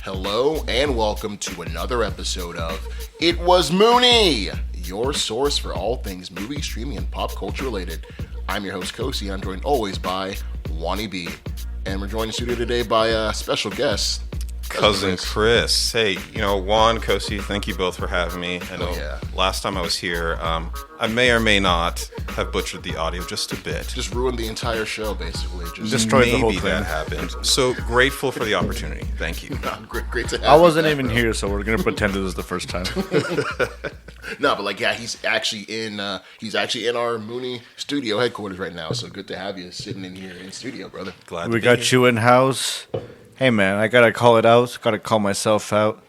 Hello and welcome to another episode of It Was Mooney, your source for all things movie, streaming, and pop culture related. I'm your host, Kosi. I'm joined always by Wani B. And we're joined in the studio today by a special guest, Cousin Chris. Hey, Juan, Kosi, thank you both for having me. I know last time I was here, I may or may not have butchered the audio just a bit. Just ruined the entire show, basically. Just destroyed the whole thing. That happened. So grateful for the opportunity. Thank you. Great to have I wasn't even here, so we're going to pretend this is the first time. No, but he's actually in our Mooney studio headquarters right now. So good to have you sitting in here in studio, brother. Glad we got you in house. Hey man, I gotta call it out. Gotta call myself out.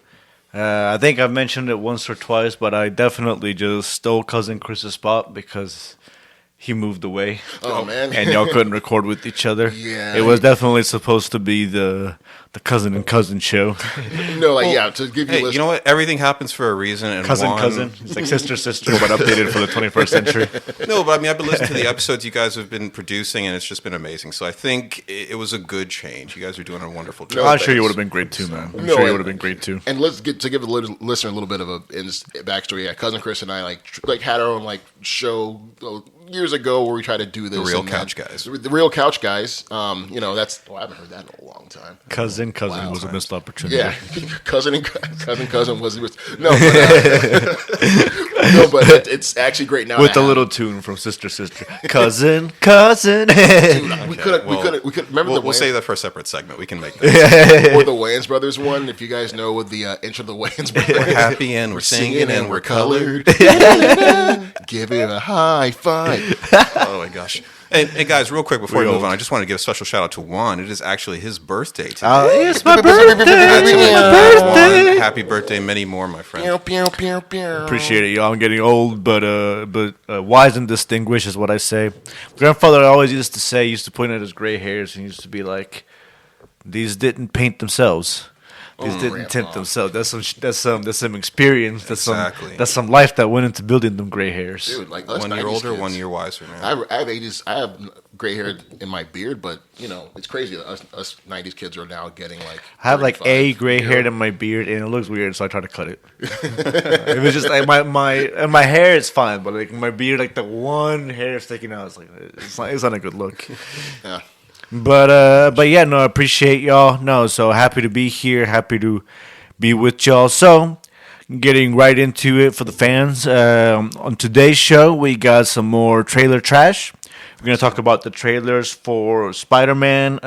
I think I've mentioned it once or twice, but I definitely just stole Cousin Chris's spot because he moved away. Oh man! And y'all couldn't record with each other. Yeah, it was definitely supposed to be the cousin and cousin show. To give you. Hey, you know what? Everything happens for a reason. And cousin. It's like sister, but updated for the 21st century. No, but I've been listening to the episodes you guys have been producing, and it's just been amazing. So I think it was a good change. You guys are doing a wonderful job. I'm sure you would have been great too, man. I'm sure you would have been great too. And let's give the listener a little bit of a backstory. Yeah, Cousin Chris and I had our own show years ago where we tried to do this. The Real Couch Guys. The Real Couch Guys. I haven't heard that in a long time. Cousin was a missed opportunity. Yeah, cousin was no, but it's actually great now. With the little tune from Sister, cousin. Dude, we could remember. We'll save that for a separate segment. We can make that. Or the Wayans Brothers one. If you guys know with the intro of the Wayans Brothers, we're happy and we're singing and we're colored. Give it a high five. Oh my gosh. Hey guys, real quick before we move on, I just want to give a special shout out to Juan. It is actually his birthday today. It's my birthday. Happy birthday, many more, my friend. Appreciate it, y'all. I'm getting old, but wise and distinguished is what I say. Grandfather always used to point at his gray hairs and used to be like, "These didn't paint themselves. These didn't tint themselves. That's some experience. That's some life that went into building them gray hairs." Dude, 1 year older, kids. 1 year wiser. Man. I have gray hair in my beard, but it's crazy. Us 90s kids are now getting I have a gray hair in my beard, and it looks weird, so I try to cut it. It was just my hair is fine, but my beard, the one hair sticking out, it's not a good look. Yeah. But yeah, no, I appreciate y'all. No, so happy to be here. Happy to be with y'all. So, getting right into it for the fans. On today's show, we got some more trailer trash. We're going to talk about the trailers for Spider-Man.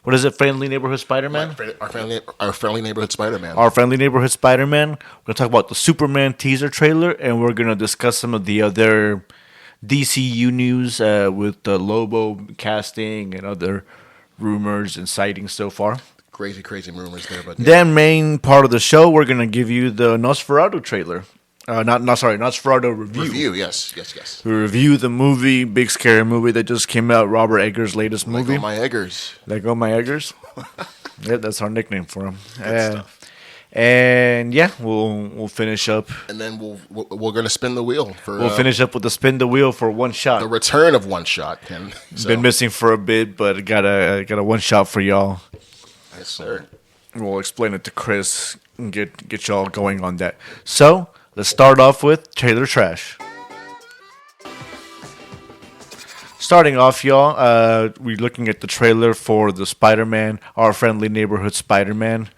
What is it? Friendly Neighborhood Spider-Man? Our Friendly Neighborhood Spiderman. Our Friendly Neighborhood Spider-Man. We're going to talk about the Superman teaser trailer, and we're going to discuss some of the other DCU news with the Lobo casting and other rumors and sightings so far. Crazy rumors there. But then main part of the show, we're going to give you the Nosferatu trailer. Nosferatu review. Review, yes. We review the movie, big scary movie that just came out, Robert Eggers' latest movie. Leggo My Eggers. Yeah, that's our nickname for him. Good stuff. And yeah, we'll finish up, and then we're gonna spin the wheel for. We'll finish up with the spin the wheel for one shot. The return of one shot. Been missing for a bit, but got a one shot for y'all. Yes, sir. We'll explain it to Chris and get y'all going on that. So let's start off with trailer trash. Starting off, y'all, we're looking at the trailer for the Spider-Man, Our Friendly Neighborhood Spiderman.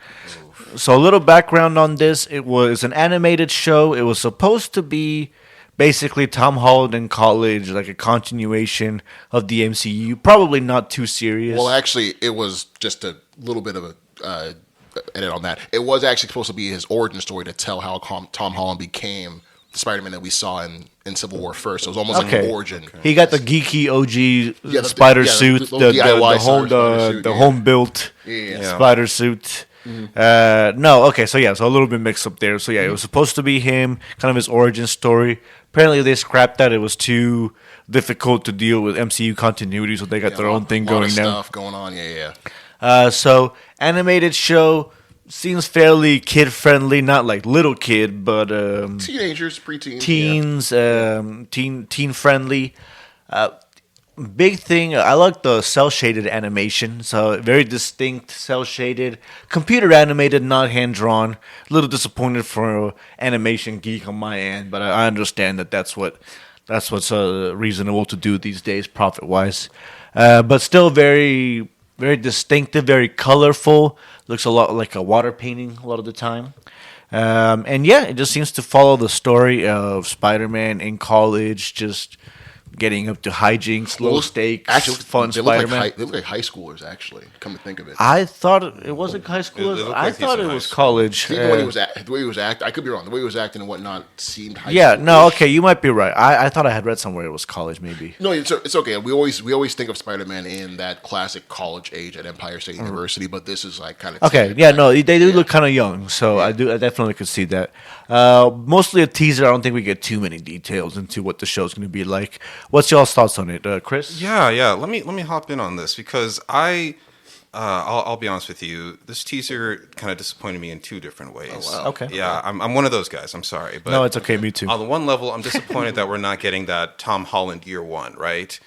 So a little background on this. It was an animated show. It was supposed to be basically Tom Holland in college, like a continuation of the MCU. Probably not too serious. Well, actually, it was just a little bit of a edit on that. It was actually supposed to be his origin story to tell how Tom Holland became the Spider-Man that we saw in Civil War first. So it was almost like an origin. He got the geeky OG spider suit, the home-built spider suit. Mm-hmm. So a little bit mixed up there. So yeah, it was supposed to be him, kind of his origin story. Apparently they scrapped that. It was too difficult to deal with MCU continuity, so they got their own thing going now. Stuff going on, so animated show seems fairly kid friendly, not like little kid, but teenagers, preteens, teens, teen friendly. big thing, I like the cell shaded animation. So very distinct, cell shaded, computer animated, not hand drawn. A little disappointed for animation geek on my end, but I understand that that's what's reasonable to do these days, profit wise. But still very very distinctive, very colorful. Looks a lot like a water painting a lot of the time. And yeah, it just seems to follow the story of Spider-Man in college, just getting up to hijinks, low stakes, fun Spider-Man. They look like high schoolers, actually. Come to think of it, I thought it wasn't high schoolers. I thought it was college. the way he was acting, I could be wrong. The way he was acting and whatnot seemed high. Yeah, no, okay, you might be right. I thought I had read somewhere it was college, maybe. No, it's okay. We always think of Spider-Man in that classic college age at Empire State University, but this is like kind of okay. Yeah, no, they do look kind of young, so I definitely could see that. Mostly a teaser. I don't think we get too many details into what the show's going to be like. What's y'all's thoughts on it, Chris? Yeah. Let me hop in on this because I'll be honest with you. This teaser kind of disappointed me in two different ways. Oh, wow. Okay. Yeah, I'm one of those guys. I'm sorry, but No, it's okay. Me too. on the one level, I'm disappointed that we're not getting that Tom Holland year one. Right?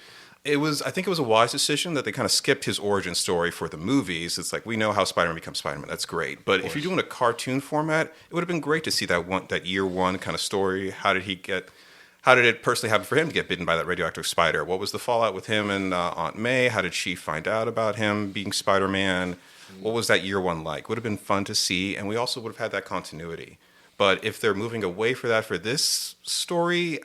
I think it was a wise decision that they kind of skipped his origin story for the movies. It's like we know how Spider-Man becomes Spider-Man. That's great, but if you're doing a cartoon format, it would have been great to see that year one kind of story. How did it personally happen for him to get bitten by that radioactive spider? What was the fallout with him and Aunt May? How did she find out about him being Spider-Man? What was that year one like? Would have been fun to see, and we also would have had that continuity. But if they're moving away for that for this story,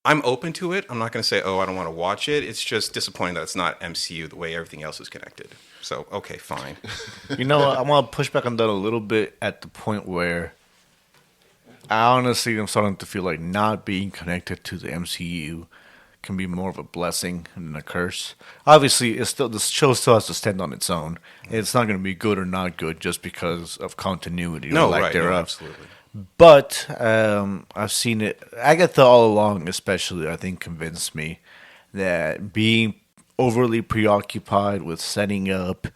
I'm open to it. I'm not going to say, oh, I don't want to watch it. It's just disappointing that it's not MCU the way everything else is connected. So, okay, fine. You know what? I want to push back on that a little bit at the point where I honestly am starting to feel like not being connected to the MCU can be more of a blessing than a curse. Obviously, the show still has to stand on its own. It's not going to be good or not good just because of continuity or lack thereof. No, absolutely. But I've seen it. Agatha all along, especially, I think, convinced me that being overly preoccupied with setting up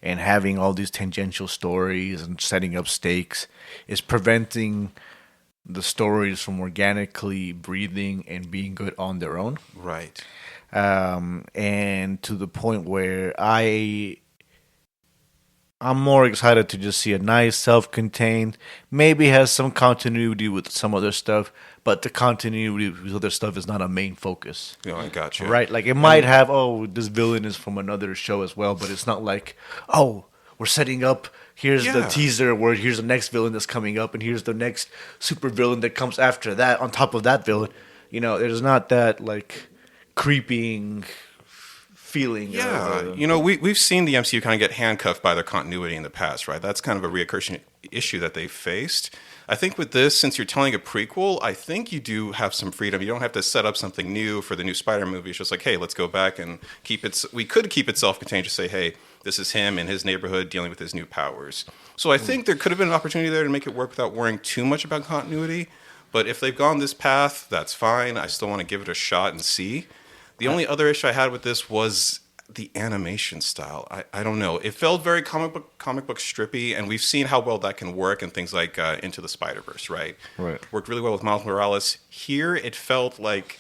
and having all these tangential stories and setting up stakes is preventing the stories from organically breathing and being good on their own. Right. And to the point where I'm more excited to just see a nice, self-contained, maybe has some continuity with some other stuff, but the continuity with other stuff is not a main focus. No, I got you. Right? Like, it might have, this villain is from another show as well, but it's not like, we're setting up, here's the teaser where here's the next villain that's coming up, and here's the next super villain that comes after that, on top of that villain. You know, there's not that, like, creeping feeling. Yeah, we've seen the MCU kind of get handcuffed by their continuity in the past, right? That's kind of a reoccurring issue that they've faced. I think with this, since you're telling a prequel, I think you do have some freedom. You don't have to set up something new for the new Spider-Man movie. It's just like, hey, let's go back and we could keep it self-contained to say, hey, this is him in his neighborhood dealing with his new powers. So I think there could have been an opportunity there to make it work without worrying too much about continuity. But if they've gone this path, that's fine. I still want to give it a shot and see. The only other issue I had with this was the animation style. I don't know. It felt very comic book strippy, and we've seen how well that can work in things like Into the Spider-Verse, right? Right. Worked really well with Miles Morales. Here, it felt like,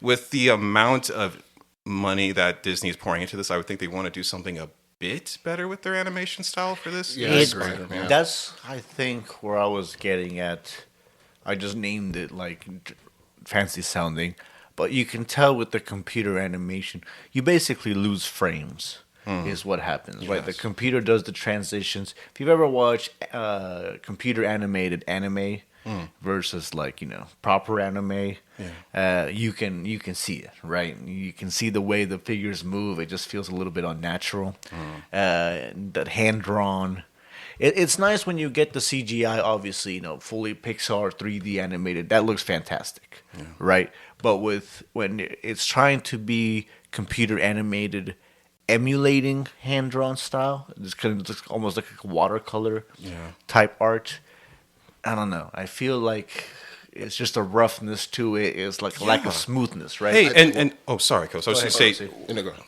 with the amount of money that Disney is pouring into this, I would think they want to do something a bit better with their animation style for this. Yeah, I agree. Yeah. That's, I think, where I was getting at. I just named it, like, fancy sounding. But you can tell with the computer animation, you basically lose frames, is what happens, right? The computer does the transitions. If you've ever watched computer animated anime versus, like, proper anime, you can see it, right? You can see the way the figures move. It just feels a little bit unnatural. That hand-drawn. It's nice when you get the CGI, obviously, fully Pixar 3D animated. That looks fantastic, right? But when it's trying to be computer animated, emulating hand-drawn style, it's kind of just almost like a watercolor type art. I don't know. I feel like it's just a roughness to it. It's like a lack of smoothness, right? Hey, sorry, Coach. I was going to say,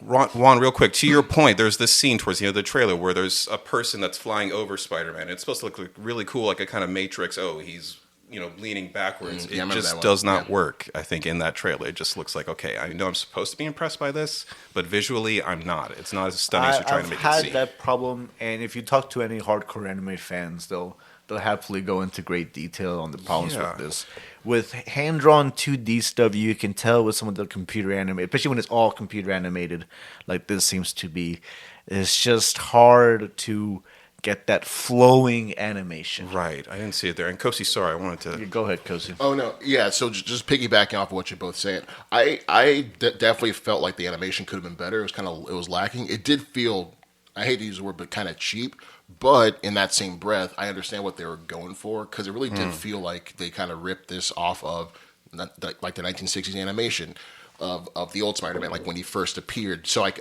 Juan, real quick, to your point, there's this scene towards the end of the trailer where there's a person that's flying over Spider-Man. It's supposed to look really cool, like a kind of Matrix. Oh, he's leaning backwards. Yeah, I It remember that just one. does not Yeah. work, I think, in that trailer. It just looks like, okay, I know I'm supposed to be impressed by this, but visually I'm not. It's not as stunning as you're trying to make I've it had seem. that problem, and if you talk to any hardcore anime fans, they'll happily go into great detail on the problems Yeah. with this. With hand-drawn 2D stuff, you can tell with some of the computer animated, especially when it's all computer animated, like this seems to be. It's just hard to get that flowing animation. Right. I didn't see it there. And Kosi, sorry, I wanted to... Go ahead, Cozy. Oh no, yeah. So just piggybacking off of what you're both saying, definitely felt like the animation could have been better. It was lacking. It did feel, I hate to use the word, but kind of cheap. But in that same breath, I understand what they were going for because it really did feel like they kind of ripped this off of like the 1960s animation of the old Spider-Man, like when he first appeared. So I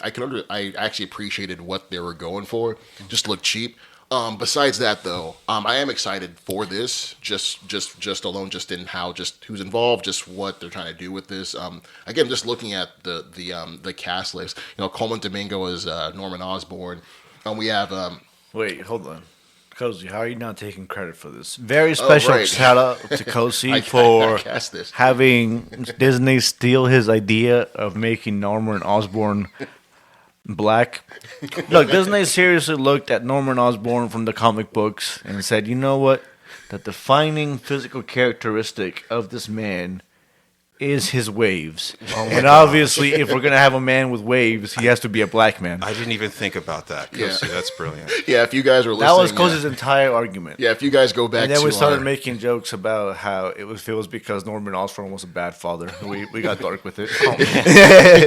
actually appreciated what they were going for. Just looked cheap. Besides that, though, I am excited for this. Just alone, just in how, just who's involved, just what they're trying to do with this. Again, just looking at the cast list. Coleman Domingo is Norman Osborn. We have Wait, hold on. Cozy, how are you not taking credit for this? Very special right. shout out to Cozy I for cast this. having Disney steal his idea of making Norman Osborn black. Look, Disney seriously looked at Norman Osborn from the comic books and said, you know what? The defining physical characteristic of this man is his waves. And obviously, if we're going to have a man with waves, he has to be a black man. I didn't even think about that, Kosi. That's brilliant. Yeah, if you guys were listening, That was Cozy's entire argument. Yeah, if you guys go back, And then to we started our- making jokes about how it was because Norman Osborn was a bad father. We got dark with it.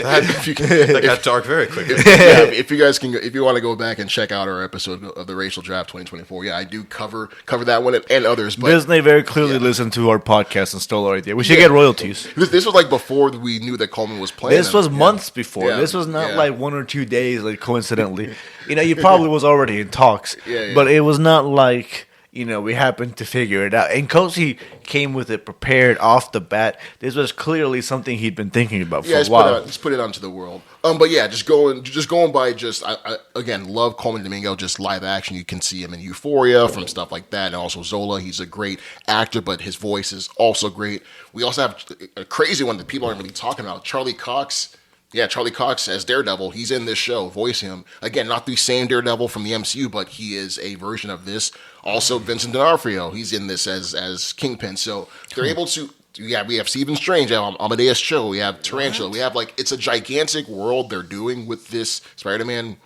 That got dark very quickly. if you guys if you want to go back and check out our episode of the Racial Draft 2024, yeah, I do cover that one and others. But Disney very clearly listened to our podcast and stole our idea. We should get royalties. this was like before we knew that Coleman was playing. This was months before. Yeah. This was not Yeah. like 1 or 2 days, like coincidentally. You probably was already in talks. Yeah. But it was not like, we happened to figure it out. And Cozy came with it prepared off the bat. This was clearly something he'd been thinking about for a while. Just put it onto the world. But yeah, just going by. I again love Coleman Domingo. Just live action, you can see him in Euphoria from stuff like that, and also Zola. He's a great actor, but his voice is also great. We also have a crazy one that people aren't really talking about. Charlie Cox. Yeah, Charlie Cox as Daredevil. He's in this show, voicing him. Again, not the same Daredevil from the MCU, but he is a version of this. Also, Vincent D'Onofrio. He's in this as Kingpin. So they're able to. Yeah, we have Stephen Strange, Amadeus Cho, we have Tarantula, we have it's a gigantic world they're doing with this Spider-Man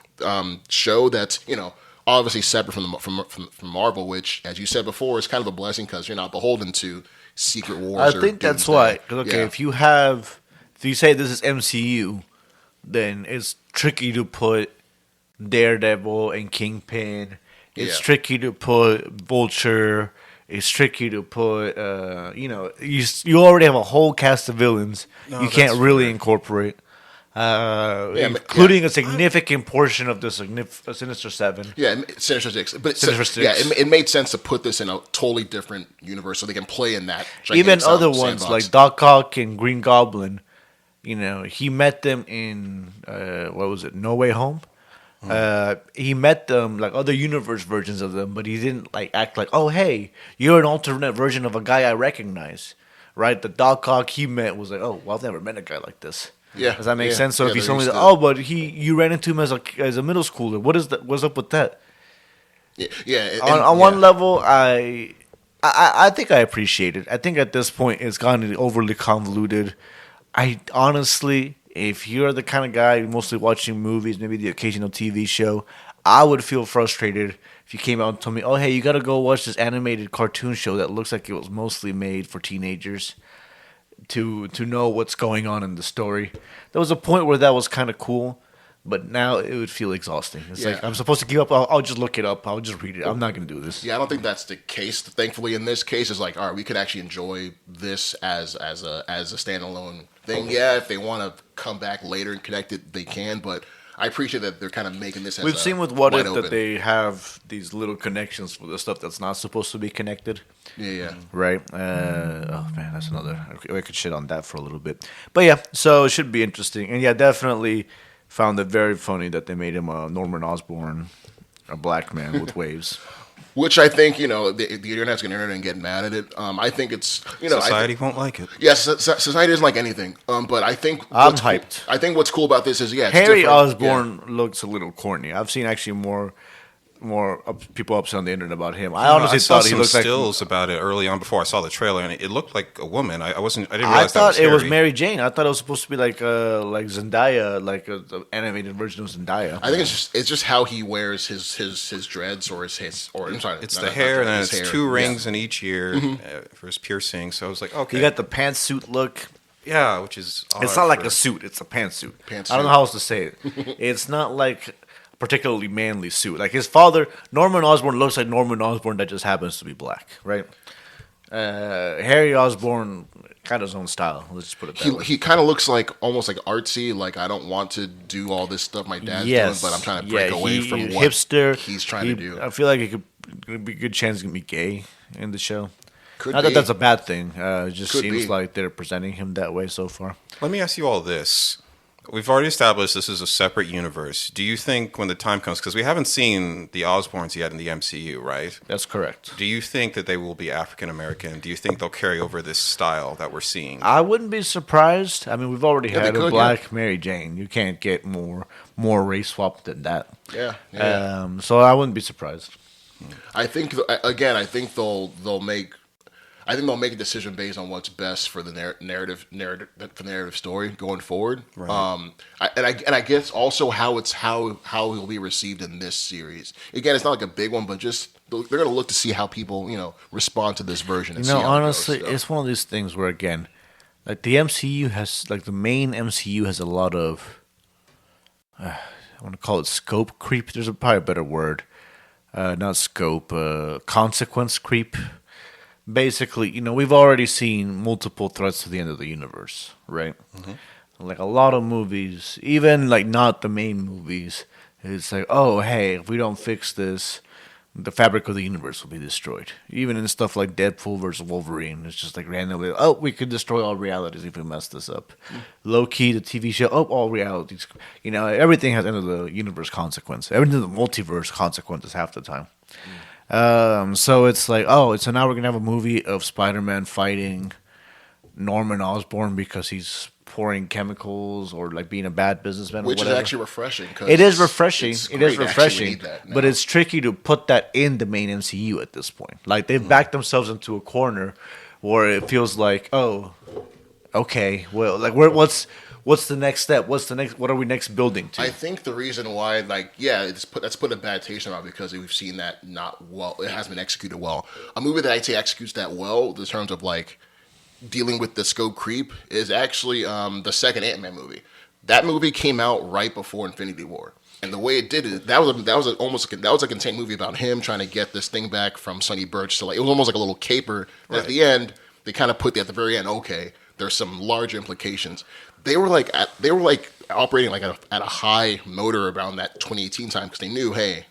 show that's obviously separate from Marvel, which, as you said before, is kind of a blessing because you're not beholden to Secret Wars. I think that's why. 'Cause, okay, if you say this is MCU, then it's tricky to put Daredevil and Kingpin. It's tricky to put Vulture. It's tricky to put, you already have a whole cast of villains you can't really incorporate, including a significant portion of the Sinister Seven. Yeah, Sinister Six. But Sinister Six. Yeah, it made sense to put this in a totally different universe so they can play in that. Even other ones sandbox. like Doc Ock and Green Goblin, he met them in, what was it, No Way Home? He met them like other universe versions of them, but he didn't act like, oh hey, you're an alternate version of a guy I recognize, right? The Doc Ock he met was like, oh well, I've never met a guy like this. Yeah, does that make yeah, sense? So yeah, if you they're told me, used that, to- oh, but you ran into him as a middle schooler, what's up with that? Yeah. On one level, I think I appreciate it. I think at this point it's gotten overly convoluted. I honestly, if you're the kind of guy mostly watching movies, maybe the occasional TV show, I would feel frustrated if you came out and told me, oh, hey, you got to go watch this animated cartoon show that looks like it was mostly made for teenagers to know what's going on in the story. There was a point where that was kind of cool, but now it would feel exhausting. It's like, I'm supposed to keep up. I'll just look it up. I'll just read it. I'm not going to do this. Yeah, I don't think that's the case. Thankfully, in this case, it's like, all right, we could actually enjoy this as a standalone thing. Yeah, if they want to come back later and connect it, they can. But I appreciate that they're kind of making this. We've seen with What If that they have these little connections for the stuff that's not supposed to be connected. Yeah. Right? Oh, man, that's another. I could shit on that for a little bit. But yeah, so it should be interesting. And yeah, definitely found it very funny that they made him a Norman Osborn, a black man with waves. Which I think, the internet's going to get mad at it. I think it's, Society won't like it. Yes, society doesn't like anything. But I think I'm hyped. I think what's cool about this is, it's Harry different. Osborn looks a little corny. I've seen actually more people upset on the internet about him. I honestly thought he looked like stills about it early on before I saw the trailer, and it looked like a woman. I didn't I realize thought that it was Harry. Mary Jane. I thought it was supposed to be like Zendaya, like the animated version of Zendaya. I think it's just how he wears his dreads or I'm sorry, It's not- the not hair, and then dreads, it's his hair. two Yeah. rings in each ear for his piercing. So I was like, okay, You got the pantsuit look. yeah, which is odd It's not like for- a suit. It's a pantsuit. Pantsuit. I don't know how else to say it. It's not like a particularly manly suit. Like his father, Norman Osborn, looks like Norman Osborn that just happens to be black, right? Harry Osborn, kind of his own style. Let's just put it that way. He kind of looks like almost like artsy. Like I don't want to do all this stuff my dad's doing, but I'm trying to break away from what hipster. he's trying to do. I feel like it could be a good chance he can be gay in the show. Could Not be. that that's a bad thing. It just Could seems be. like they're presenting him that way so far. Let me ask you all this. We've already established this is a separate universe. Do you think when the time comes, because we haven't seen the Osborns yet in the MCU, right? That's correct. Do you think that they will be African American? Do you think they'll carry over this style that we're seeing? I wouldn't be surprised. I mean, we've already Yeah, they had a could, black Mary Jane. You can't get more race swap than that. Yeah. So I wouldn't be surprised. I think again. I think they'll make. I think they'll make a decision based on what's best for the narrative story going forward. Right. I guess also how he'll be received in this series. Again, it's not like a big one, but just they're going to look to see how people respond to this version. And see how it Honestly, goes, so. it's one of these things where again, like the MCU has, like the main MCU has a lot of, I want to call it scope creep. There's probably a better word, not scope, consequence creep. Basically, we've already seen multiple threats to the end of the universe, right? Mm-hmm. Like a lot of movies, even like not the main movies, it's like, oh, hey, if we don't fix this, the fabric of the universe will be destroyed. Even in stuff like Deadpool versus Wolverine, it's just like randomly, oh, we could destroy all realities if we mess this up. Low key, the TV show, oh, all realities. Everything has end of the universe consequence. Everything in the multiverse consequences half the time. So it's like, so now we're going to have a movie of Spider-Man fighting Norman Osborn because he's pouring chemicals or like being a bad businessman Which or is whatever. actually refreshing. It is refreshing. It It is refreshing. But it's tricky to put that in the main MCU at this point. Like they've backed themselves into a corner where it feels like, oh, okay, well, like what's the next step? What are we next building to? I think the reason why, that's put a bad taste in our mouth because we've seen that not well. It hasn't been executed well. A movie that I'd say executes that well in terms of like dealing with the scope creep is actually the second Ant-Man movie. That movie came out right before Infinity War, and the way it did it, that was a contained movie about him trying to get this thing back from Sonny Birch. So like it was almost like a little caper. Right. At the end, they kind of put at the very end. Okay, there's some larger implications. They were operating like at a high motor around that 2018 time because they knew, hey,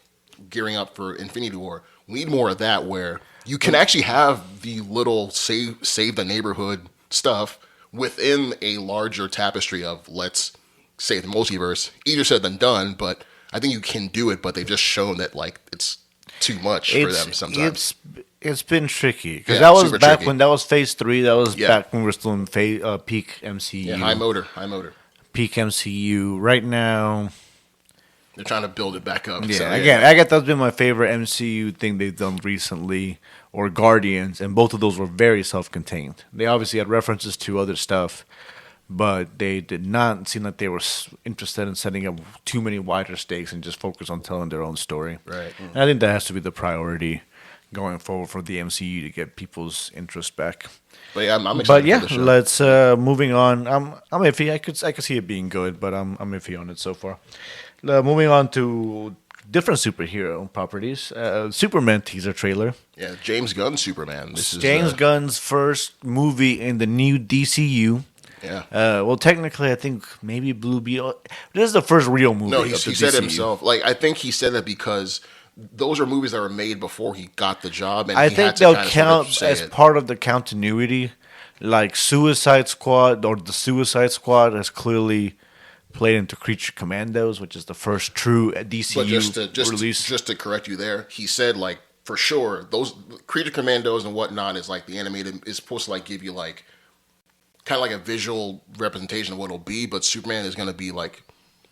gearing up for Infinity War, we need more of that where you can actually have the little save the neighborhood stuff within a larger tapestry of let's save the multiverse. Easier said than done, but I think you can do it. But they've just shown that like it's too much for them sometimes. It's been tricky because that was back tricky. When that was Phase 3. That was back when we were still in peak MCU. Yeah, high motor. Peak MCU. Right now, they're trying to build it back up. Yeah, so, again, I guess that's been my favorite MCU thing they've done recently, or Guardians, and both of those were very self-contained. They obviously had references to other stuff, but they did not seem like they were interested in setting up too many wider stakes and just focus on telling their own story. Right. And I think that has to be the priority going forward for the MCU to get people's interest back. But yeah, I'm excited for the show. Let's moving on. I'm iffy. I could see it being good, but I'm iffy on it so far. Moving on to different superhero properties. Superman teaser trailer. Yeah, James Gunn Superman. This is James Gunn's first movie in the new DCU. Yeah. Well, technically, I think maybe Blue Beetle. This is the first real movie. No, he said it himself. Like I think he said that because those are movies that were made before he got the job, and I think they'll count as part of the continuity. Like Suicide Squad or the Suicide Squad has clearly played into Creature Commandos, which is the first true DCU but release. Just to correct you there, he said like for sure, those Creature Commandos and whatnot is like the animated is supposed to like give you like kind of like a visual representation of what it'll be, but Superman is going to be like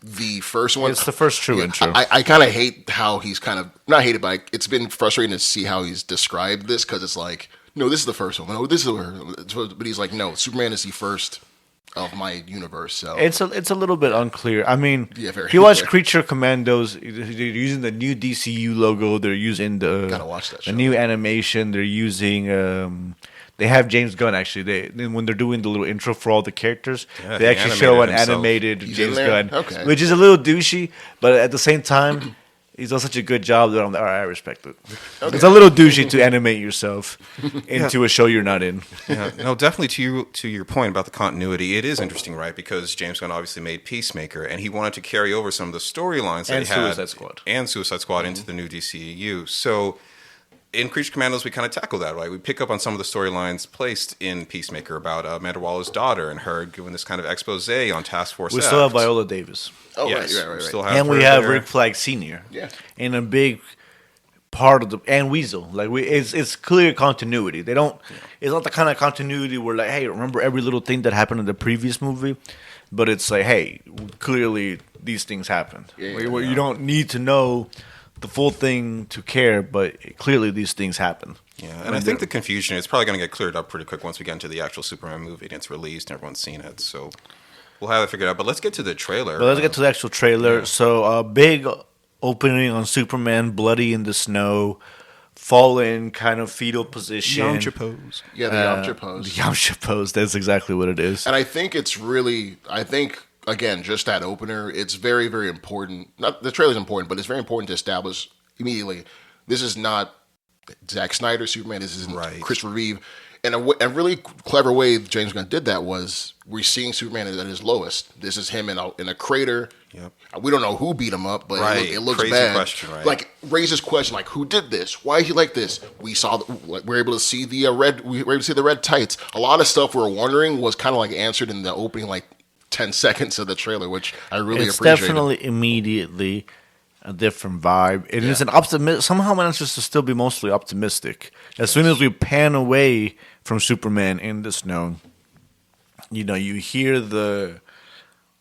the first one. It's the first true intro. I kind of hate how he's kind of not hated, but it's been frustrating to see how he's described this because it's like, no, this is the first one. No, this is, but he's like, no, Superman is the first of my universe. So it's a little bit unclear. I mean, very if you watch unclear. Creature Commandos, they're using the new DCU logo. They're using Gotta watch that the show. new animation. They're using. They have James Gunn actually. When they're doing the little intro for all the characters, Yeah, they he actually show an animated himself. animated He's James in there? Gunn, Okay. which is a little douchey, but at the same time, he's done such a good job that I'm like, all right, I respect it. It's a little douchey to animate yourself into a show you're not in. Yeah, no, definitely to your point about the continuity, it is interesting, right? Because James Gunn obviously made Peacemaker, and he wanted to carry over some of the storylines that And he had Suicide Squad. and Suicide Squad into the new DCEU. So in Creature Commandos, we kind of tackle that, right? We pick up on some of the storylines placed in Peacemaker about Amanda Waller's daughter and her giving this kind of expose on Task Force We F. still have Viola Davis. oh Yes, right. we still have And we her have there. Rick Flag Sr. Yeah. And a big part of the and Weasel. Like it's clear continuity. They don't it's not the kind of continuity where like, hey, remember every little thing that happened in the previous movie? But it's like, hey, clearly these things happened. Where you don't need to know the full thing to care, but clearly these things happen. Yeah, and I think the confusion is probably going to get cleared up pretty quick once we get into the actual Superman movie and it's released and everyone's seen it. So we'll have it figured out. But let's get to the trailer. But let's get to the actual trailer. So a big opening on Superman, bloody in the snow, fallen kind of fetal position. Yamcha pose. Yeah, the Yamcha pose. The Yamcha pose. That's exactly what it is. And I think it's really, again, just that opener, it's very, very important. Not the trailer's important, but it's very important to establish immediately this is not Zack Snyder Superman. This isn't Right. Christopher Reeve. And a really clever way James Gunn did that was we're seeing Superman at his lowest. This is him in a crater. Yep. We don't know who beat him up, but Right. it looks Crazy bad. question, right? Like raises question, like who did this? Why is he like this? We're able to see the red. We were able to see the red tights. A lot of stuff we were wondering was kind of like answered in the opening, like 10 seconds of the trailer, which I really It's appreciated. definitely immediately a different vibe. It is an optimism. Somehow manages to still be mostly optimistic. As soon as we pan away from Superman in the snow, you hear the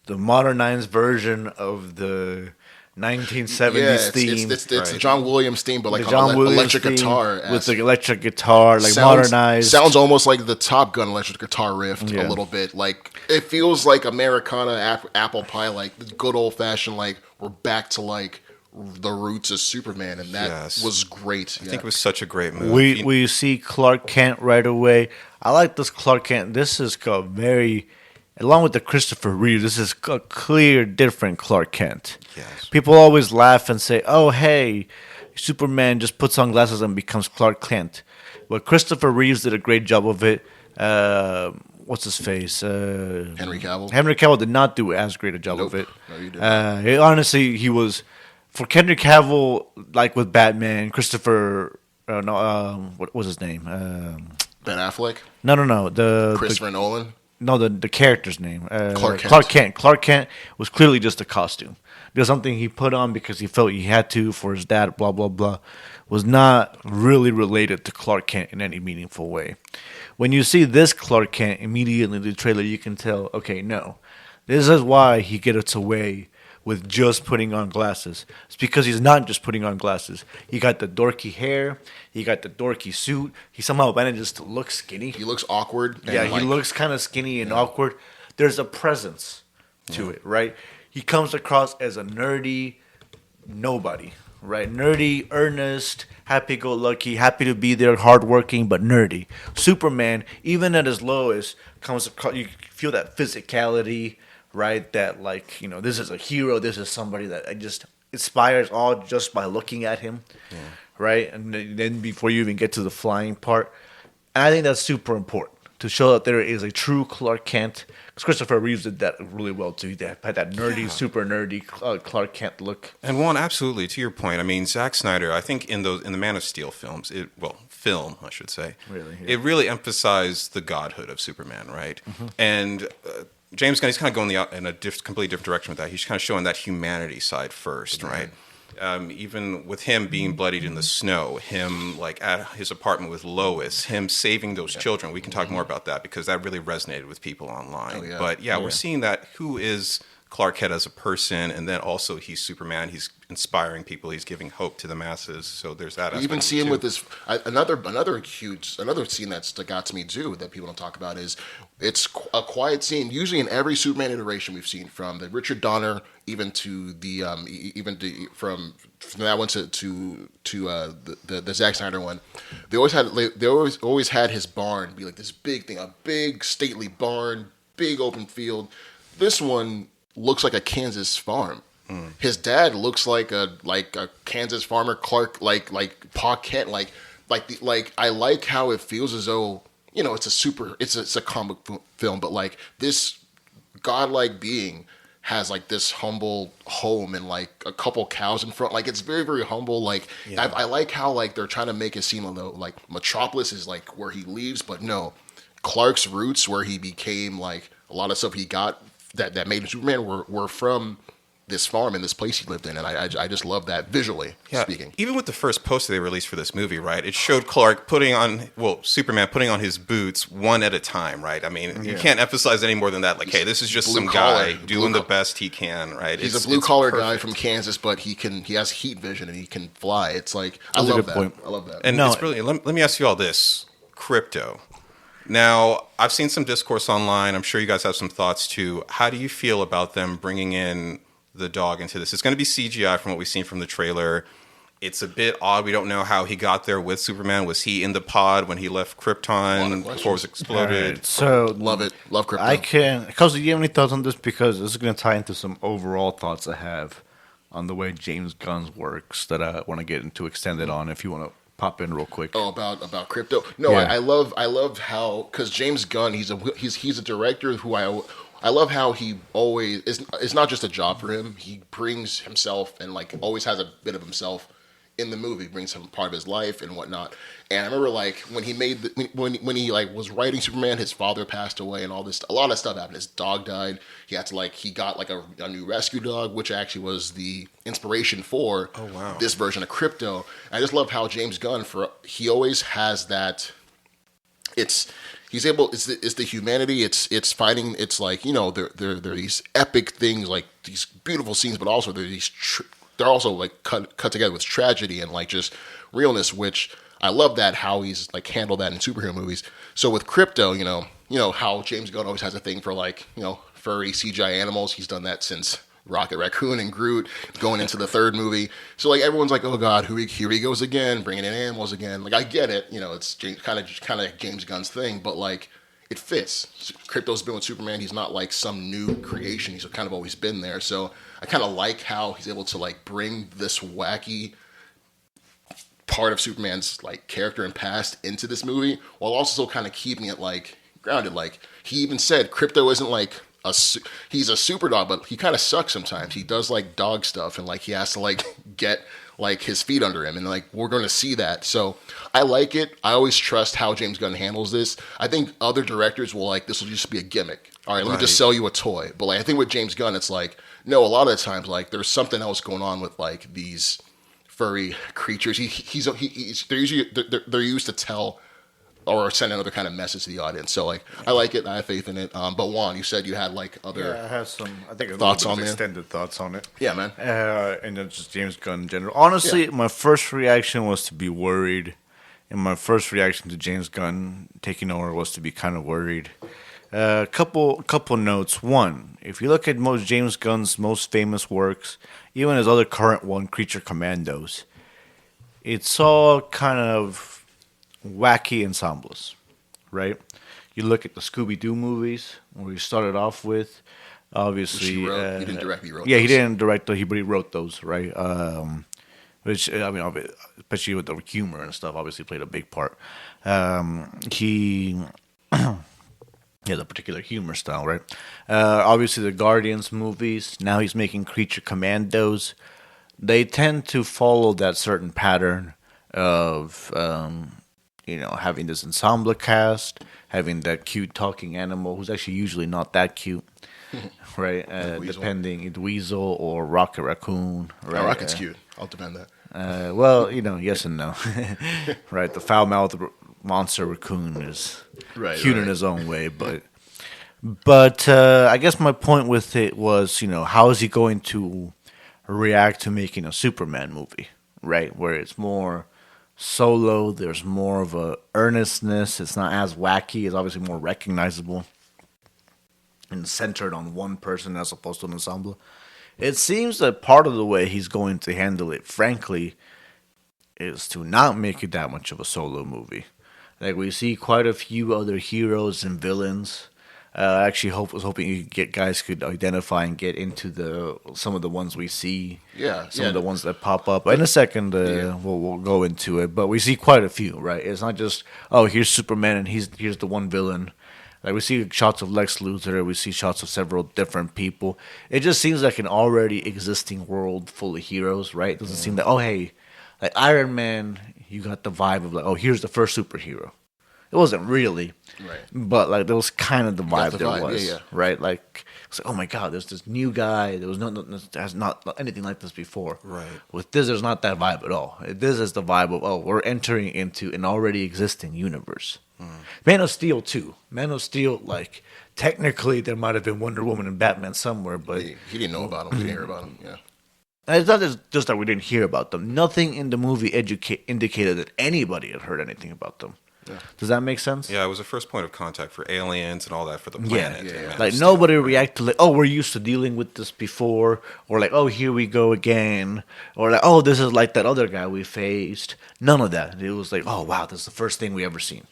modernized version of the 1970s theme. It's the John Williams theme, but like The John on Williams electric theme guitar. with the electric guitar, like modernized. Sounds almost like the Top Gun electric guitar riff Yeah. a little bit. Like it feels like Americana apple pie, like the good old fashioned. Like we're back to like the roots of Superman, and that Yes. was great. I think it was such a great move. We see Clark Kent right away. I like this Clark Kent. This is along with the Christopher Reeve, this is a clear, different Clark Kent. Yes. People always laugh and say, oh, hey, Superman just puts on glasses and becomes Clark Kent. But Christopher Reeves did a great job of it. What's his face? Henry Cavill. Henry Cavill did not do as great a job of it. No, you didn't. Honestly, he was... For Henry Cavill, like with Batman, Christopher... what was his name? Ben Affleck, No. Christopher Nolan. The character's name. Clark Kent. Clark Kent. Clark Kent was clearly just a costume. Because something he put on because he felt he had to for his dad, blah, blah, blah, was not really related to Clark Kent in any meaningful way. When you see this Clark Kent immediately in the trailer, you can tell, okay, no. This is why he gets away with just putting on glasses. It's because he's not just putting on glasses. He got the dorky hair. He got the dorky suit. He somehow manages to look skinny. He looks awkward. and, Yeah, he like, looks kind of skinny and awkward. There's a presence to it, right? He comes across as a nerdy nobody, right? Nerdy, earnest, happy-go-lucky, happy to be there, hardworking, but nerdy. Superman, even at his lowest, comes across. You feel that physicality, right? That this is a hero. This is somebody that just inspires all just by looking at him, right? And then before you even get to the flying part, and I think that's super important to show that there is a true Clark Kent. Because Christopher Reeves did that really well too. He had that nerdy, super nerdy Clark Kent look. And one, absolutely, to your point. I mean, Zack Snyder, I think in the Man of Steel films, film, I should say, it really emphasized the godhood of Superman, right? Mm-hmm. And James Gunn, he's kind of going in a completely different direction with that. He's kind of showing that humanity side first, right? Even with him being bloodied in the snow, him like at his apartment with Lois, him saving those children. We can talk more about that because that really resonated with people online. Oh, yeah. But we're seeing that who is Clark Kent as a person, and then also he's Superman. He's inspiring people. He's giving hope to the masses. So there's that. You even see him with this another scene that stuck out to me too that people don't talk about is it's a quiet scene. Usually in every Superman iteration we've seen, from the Richard Donner even to the from that one to the Zack Snyder one, they always had his barn be like this big thing, a big stately barn, big open field. This one looks like a Kansas farm. His dad looks like a Kansas farmer. Clark like Pa Kent like I like how it feels as though it's a comic film, but like this godlike being has like this humble home and like a couple cows in front. Like it's very, very humble. Like I like how like they're trying to make it seem though like Metropolis is like where he lives, but no, Clark's roots where he became like a lot of stuff he got that made him Superman were from this farm and this place he lived in, and I just love that visually speaking. Even with the first poster they released for this movie, right? It showed Clark Superman putting on his boots one at a time, right? I mean, you can't emphasize any more than that. Like, hey, this is just some guy doing the best he can, right? He's a blue collar guy from Kansas, but he has heat vision and he can fly. It's like I love that. I love that. And it's brilliant. Let me ask you all this: Crypto. Now, I've seen some discourse online. I'm sure you guys have some thoughts too. How do you feel about them bringing in the dog into this? It's going to be CGI from what we've seen from the trailer. It's a bit odd. We don't know how he got there with Superman. Was he in the pod when he left Krypton before it was exploded? Right, so love it. Love Krypton. I can. Because do you have any thoughts on this? Because this is going to tie into some overall thoughts I have on the way James Gunn works that I want to get into extended on. If you want to pop in real quick. Oh, about Crypto. No, yeah. I love how, because James Gunn, he's a director who I love how he always it's not just a job for him. He brings himself and like always has a bit of himself in the movie, brings some part of his life and whatnot. And I remember like when he made when he like was writing Superman, his father passed away and all this, a lot of stuff happened. His dog died. He had to he got like a new rescue dog, which actually was the inspiration for this version of Crypto. And I just love how James Gunn he always has that. He's able. It's the humanity. It's fighting. It's like there are these epic things like these beautiful scenes, but also they're also like cut together with tragedy and like just realness, which I love that how he's like handled that in superhero movies. So with Crypto, you know how James Gunn always has a thing for like furry CGI animals. He's done that since Rocket Raccoon and Groot, going into the third movie. So like everyone's like, oh god, here he goes again, bringing in animals again. Like I get it, it's kind of James Gunn's thing, but like it fits. Crypto's been with Superman. He's not like some new creation. He's kind of always been there. So I kind of like how he's able to like bring this wacky part of Superman's like character and past into this movie, while also still kind of keeping it like grounded. Like he even said, Crypto isn't like he's a super dog, but he kind of sucks sometimes. He does like dog stuff, and like he has to like get like his feet under him, and like we're going to see that. So I like it. I always trust how James Gunn handles this. I think other directors will like this will just be a gimmick. All right, let me just sell you a toy. But like I think with James Gunn, it's like no. A lot of the times, like there's something else going on with like these furry creatures. They're used to tell or send another kind of message to the audience. So like I like it. I have faith in it. But Juan, you said you had like other I have some thoughts on extended thoughts on it. Yeah, man. And then just James Gunn in general. Honestly, my first reaction was to be worried, and my first reaction to James Gunn taking over was to be kind of worried. Couple notes. One, if you look at most James Gunn's most famous works, even his other current one, Creature Commandos, it's all kind of wacky ensembles, right? You look at the Scooby-Doo movies, where he started off with, obviously... he didn't direct, he wrote those. He didn't direct, but he wrote those, right? Which, I mean, especially with the humor and stuff, obviously played a big part. He... the particular humor style, right? Obviously, the Guardians movies. Now he's making Creature Commandos. They tend to follow that certain pattern of... having this ensemble cast, having that cute talking animal who's actually usually not that cute, right? Depending, Weasel or Rocket Raccoon. Right? Rocket's cute. I'll defend that. Well, yes and no. Right, the foul-mouthed monster raccoon is cute in his own way, but I guess my point with it was, how is he going to react to making a Superman movie, right? Where it's more solo, there's more of a earnestness. It's not as wacky. It's obviously more recognizable and centered on one person as opposed to an ensemble. It seems that part of the way he's going to handle it, frankly, is to not make it that much of a solo movie. Like, we see quite a few other heroes and villains. I actually was hoping guys could identify and get into some of the ones we see. Some of the ones that pop up. In a second, we'll go into it. But we see quite a few, right? It's not just, here's Superman and here's the one villain. Like, we see shots of Lex Luthor. We see shots of several different people. It just seems like an already existing world full of heroes, right? It doesn't seem that, hey, like Iron Man, you got the vibe of like, here's the first superhero. It wasn't really, right? But like, there was kind of the vibe there was, right? Like, it's like, oh my god, there's this new guy. There was has not anything like this before, right? With this, there's not that vibe at all. This is the vibe of we're entering into an already existing universe. Man of Steel too. Man of Steel, like, technically there might have been Wonder Woman and Batman somewhere, but he didn't know about them. We didn't hear about them. Yeah. It's not just that we didn't hear about them. Nothing in the movie indicated that anybody had heard anything about them. Yeah. Does that make sense? Yeah, it was the first point of contact for aliens and all that for the planet. Yeah. Like, nobody reacted like, we're used to dealing with this before, or like, here we go again, or like, this is like that other guy we faced. None of that. It was like, wow, this is the first thing we ever seen,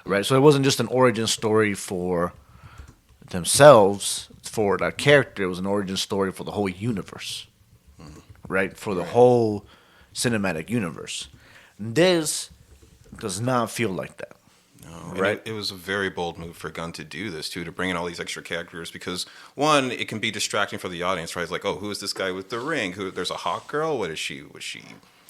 right? So it wasn't just an origin story for themselves, for that character. It was an origin story for the whole universe, right? For the whole cinematic universe. This does not feel like that. No, right? It was a very bold move for Gunn to do this, too, to bring in all these extra characters, because, one, it can be distracting for the audience, right? It's like, who is this guy with the ring? There's a hawk girl? What is she?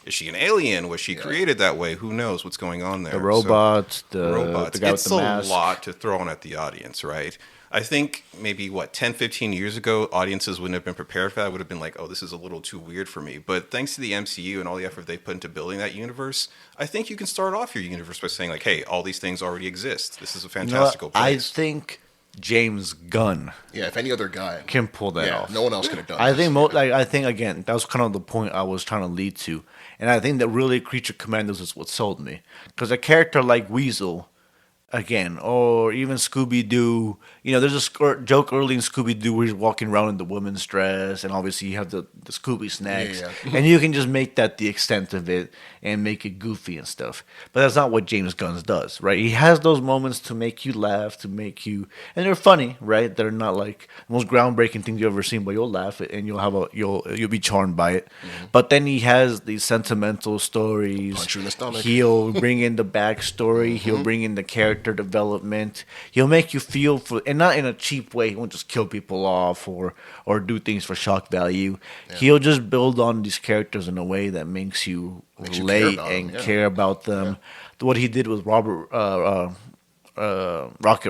Is she an alien? Was she created that way? Who knows what's going on there? The robots, the guy with the mask. It's a lot to throw on at the audience, right? I think maybe, 10, 15 years ago, audiences wouldn't have been prepared for that. Would have been like, this is a little too weird for me. But thanks to the MCU and all the effort they put into building that universe, I think you can start off your universe by saying, like, hey, all these things already exist. This is a fantastical place. I think James Gunn if any other guy can pull that off. No one else could have done I think, again, that was kind of the point I was trying to lead to. And I think that really Creature Commandos is what sold me. Because a character like Weasel, again, or even Scooby-Doo, there's a joke early in Scooby-Doo where he's walking around in the women's dress, and obviously you have the Scooby snacks, and you can just make that the extent of it and make it goofy and stuff. But that's not what James Gunn does, right? He has those moments to make you laugh, and they're funny, right? They're not like the most groundbreaking things you've ever seen, but you'll laugh it and you'll be charmed by it. But then he has these sentimental stories. Punch you in the stomach. He'll bring in the backstory. He'll bring in the character development. He'll make you feel for, and not in a cheap way. He won't just kill people off or do things for shock value. He'll just build on these characters in a way that makes you relate and care about them. What he did with Rocket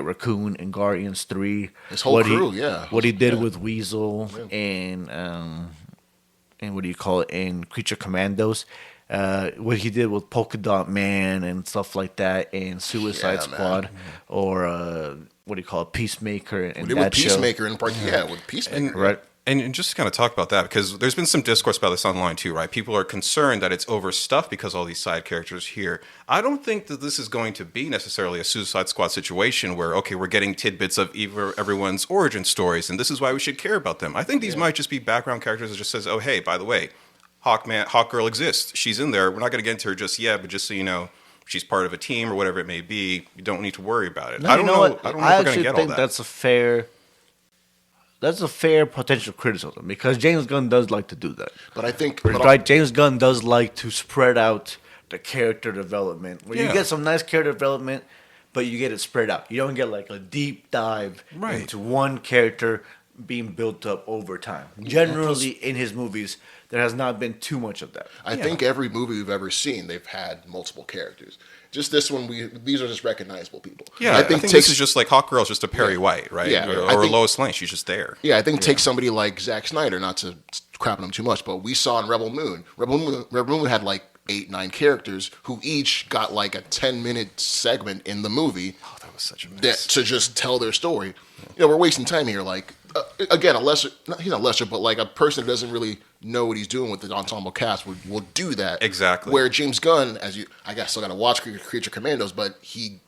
Raccoon in Guardians 3. His whole crew, What he did with Weasel and what do you call it, in Creature Commandos. What he did with Polka Dot Man and stuff like that, and Suicide Squad, or what do you call it, Peacemaker, and with Peacemaker in part, with Peacemaker, right? And just to kind of talk about that, because there's been some discourse about this online too, right? People are concerned that it's overstuffed because all these side characters here. I don't think that this is going to be necessarily a Suicide Squad situation where, we're getting tidbits of everyone's origin stories, and this is why we should care about them. I think these might just be background characters that just says, hey, by the way, Hawk Girl exists. She's in there. We're not going to get into her just yet, but just so you know, she's part of a team or whatever it may be. You don't need to worry about it. No, I don't know if we're going to get all that. That's a fair potential criticism, because James Gunn does like to do that. But I think James Gunn does like to spread out the character development, where you get some nice character development, but you get it spread out. You don't get like a deep dive into one character being built up over time. Generally, in his movies, there has not been too much of that. I think every movie we've ever seen, they've had multiple characters. Just this one, these are just recognizable people. Yeah, I think this is just like Hawkgirl's just a Perry White, right? Yeah, or Lois Lane, she's just there. Yeah, I think take somebody like Zack Snyder, not to crap on him too much, but we saw in Rebel Moon had like 8-9 characters who each got like a 10-minute segment in the movie. Oh, that was such a mess. To just tell their story. You know, we're wasting time here. Like, again, he's not lesser, but like a person who doesn't really know what he's doing with the ensemble cast will do that. Exactly. Where James Gunn, I guess still got to watch Creature Commandos, but he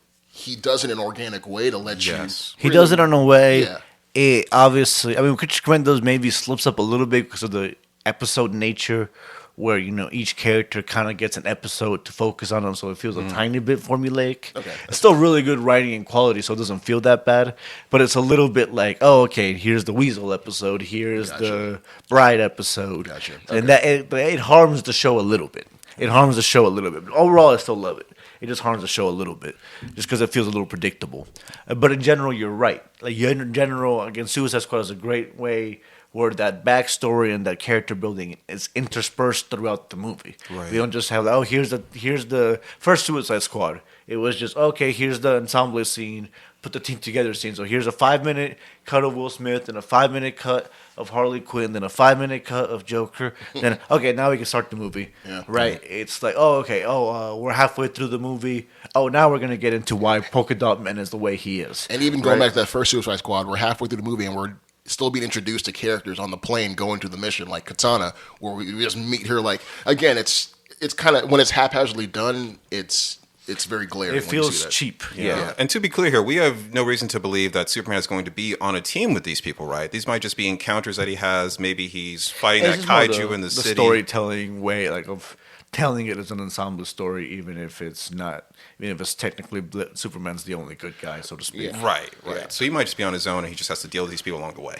does it in an organic way to let you. He does it in a way. Yeah. It obviously, I mean, Creature Commandos maybe slips up a little bit because of the episode nature, where each character kind of gets an episode to focus on them, so it feels a tiny bit formulaic. Okay. It's still really good writing and quality, so it doesn't feel that bad. But it's a little bit like, oh, okay, here's the Weasel episode, here's the Bride episode, Gotcha. And that it harms the show a little bit. But overall, I still love it. It just harms the show a little bit, just because it feels a little predictable. But in general, you're right. Like in general, again, Suicide Squad is a great way where that backstory and that character building is interspersed throughout the movie. Right. We don't just have here's the first Suicide Squad. It was just here's the ensemble scene, put the team together scene. So here's a 5-minute cut of Will Smith and a 5-minute cut of Harley Quinn, then a 5-minute cut of Joker. Then now we can start the movie. Yeah. Right. It's like we're halfway through the movie. Oh, now we're gonna get into why Polka Dot Man is the way he is. And even going back to that first Suicide Squad, we're halfway through the movie and we're still being introduced to characters on the plane going to the mission, like Katana, where we just meet her. Like, again, it's kind of, when it's haphazardly done, it's very glaring. It feels cheap. Yeah. And to be clear here, we have no reason to believe that Superman is going to be on a team with these people, right? These might just be encounters that he has. Maybe he's fighting that kaiju in the city. The storytelling way, of telling it as an ensemble story, even if it's not, even if it's technically Superman's the only good guy, so to speak. Yeah. Right. Yeah. So he might just be on his own, and he just has to deal with these people along the way.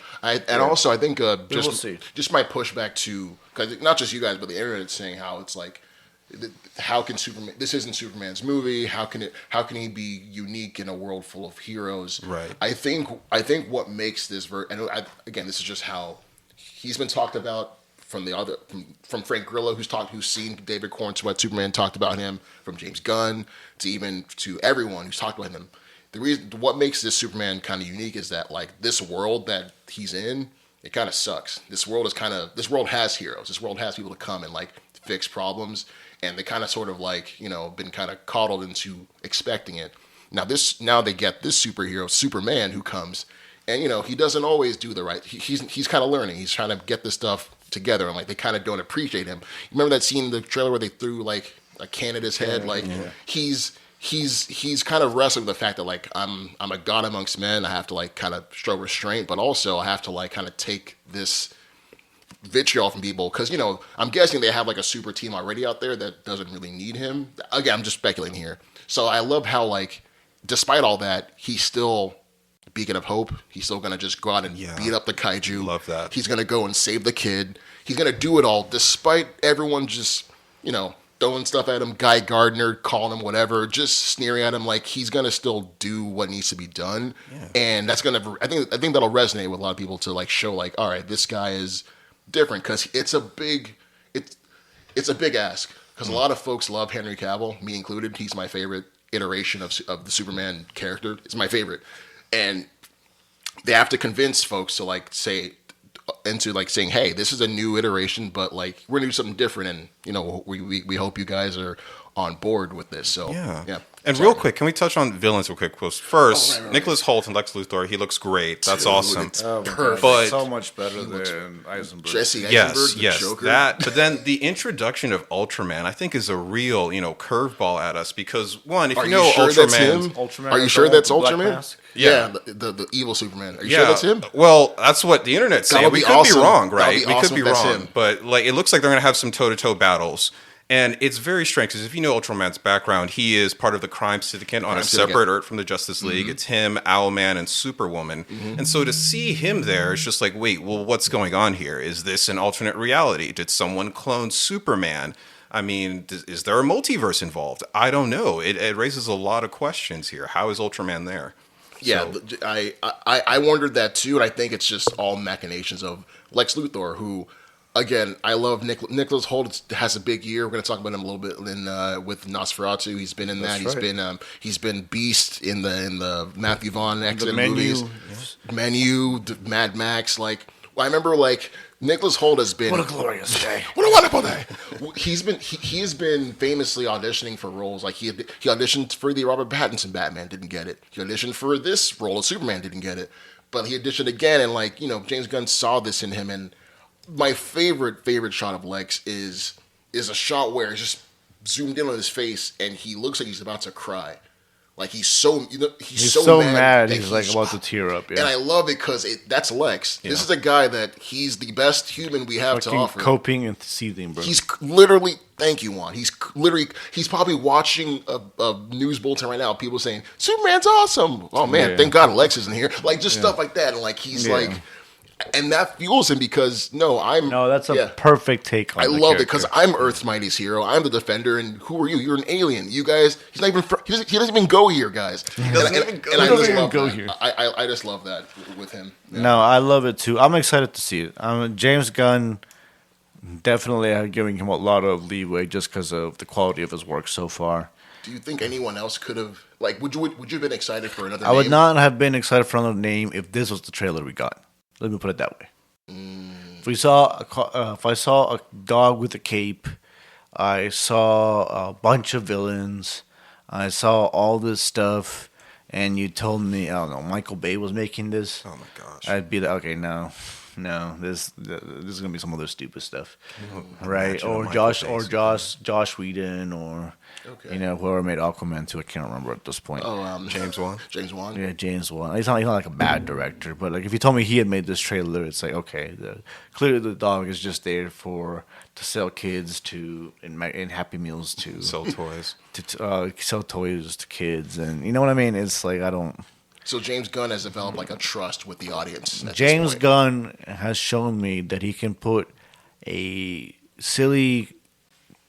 Also, I think we'll see. Just my pushback to, because not just you guys, but the internet saying how it's like, how can Superman? This isn't Superman's movie. How can he be unique in a world full of heroes? Right. I think what makes this again, this is just how he's been talked about from Frank Grillo, who's seen David Cornsweet Superman, talked about him, from James Gunn to everyone who's talked about him. The reason what makes this Superman kind of unique is that like this world that he's in, it kind of sucks. This world has heroes. This world has people to come and like fix problems, and they kind of sort of like been kind of coddled into expecting it. Now they get this superhero Superman who comes, and he doesn't always do the right. He's kind of learning. He's trying to get this stuff together, and like they kind of don't appreciate him. You remember that scene in the trailer where they threw like a can at his head? He's kind of wrestling with the fact that like I'm a god amongst men. I have to like kind of show restraint, but also I have to like kind of take this vitriol from people because I'm guessing they have like a super team already out there that doesn't really need him. Again, I'm just speculating here. So I love how like despite all that, he's still beacon of hope. He's still gonna just go out and beat up the kaiju. Love that. He's gonna go and save the kid. He's gonna do it all despite everyone just throwing stuff at him. Guy Gardner calling him whatever, just sneering at him. Like he's gonna still do what needs to be done, and that's gonna. I think that'll resonate with a lot of people to like show like, all right, this guy is different because it's a big ask because a lot of folks love Henry Cavill, me included. He's my favorite iteration of the Superman character. It's my favorite. And they have to convince folks to like say into like saying, hey, this is a new iteration, but like we're gonna do something different, and we hope you guys are on board with this. So yeah. And real quick, can we touch on villains real quick? First, Nicholas Hoult and Lex Luthor, he looks great. That's awesome. It's perfect. But so much better than Eisenberg. Jesse Eisenberg, yes, Joker. that. But then the introduction of Ultraman, I think, is a real, curveball at us because one, if Are you know sure that's him? Ultraman Are you sure that's Ultraman? Yeah, the evil Superman. Are you sure that's him? Well, that's what the internet's saying. We could be wrong, right? We could be wrong. Him. But like, it looks like they're gonna have some toe-to-toe battles. And it's very strange because if you know Ultraman's background, he is part of the crime syndicate on a separate Earth from the Justice League. Mm-hmm. It's him, Owlman, and Superwoman. Mm-hmm. And so to see him there, it's just like, wait, well, what's going on here? Is this an alternate reality? Did someone clone Superman? I mean, is there a multiverse involved? I don't know. It raises a lot of questions here. How is Ultraman there? Yeah, So, I wondered that too, and I think it's just all machinations of Lex Luthor, who, again, I love Nicholas Hoult has a big year. We're going to talk about him a little bit in with Nosferatu. He's been in that. That's He's been Beast in the Matthew Vaughn X-Men Menu, movies. yeah. Menu, Mad Max. Like, I remember like Nicholas Hoult has been what a glorious day. what a wonderful day. He has been famously auditioning for roles. Like he auditioned for the Robert Pattinson Batman, didn't get it. He auditioned for this role of Superman, didn't get it. But he auditioned again, and like James Gunn saw this in him. And my favorite shot of Lex is a shot where it's just zoomed in on his face, and he looks like he's about to cry. Like he's so He's so mad. that He's like about to tear up. Yeah. And I love it because that's Lex. Yeah. This is a guy that he's the best human we have to offer. Coping and seething, bro. He's literally, thank you, Juan. He's probably watching a news bulletin right now. People saying Superman's awesome. Oh man, thank God Lex isn't here. Like just stuff like that, and like he's like. And that fuels him because that's a perfect take on I the love character. it because I'm Earth's mightiest hero. I'm the defender, and who are you? You're an alien. You guys, he's not even. He doesn't even go here, guys. He doesn't even go. And He I doesn't just even love go that. here. I just love that with him. Yeah. No, I love it too. I'm excited to see it. James Gunn, definitely giving him a lot of leeway just because of the quality of his work so far. Do you think anyone else could have would you have been excited for another? I would not have been excited for another name if this was the trailer we got. Let me put it that way. If I saw a dog with a cape, I saw a bunch of villains, I saw all this stuff, and you told me, I don't know, Michael Bay was making this. Oh my gosh! I'd be like, okay, no, this is gonna be some other stupid stuff, right? Or Josh Whedon, or whoever made Aquaman 2. I can't remember at this point. James Wan. James Wan. Yeah, James Wan. He's not like a bad director, but like if you told me he had made this trailer, it's like okay, clearly the dog is just there to sell kids in Happy Meals to Sell toys. to sell toys to kids, and you know what I mean. It's like I don't. So James Gunn has developed like a trust with the audience. James Gunn has shown me that he can put a silly,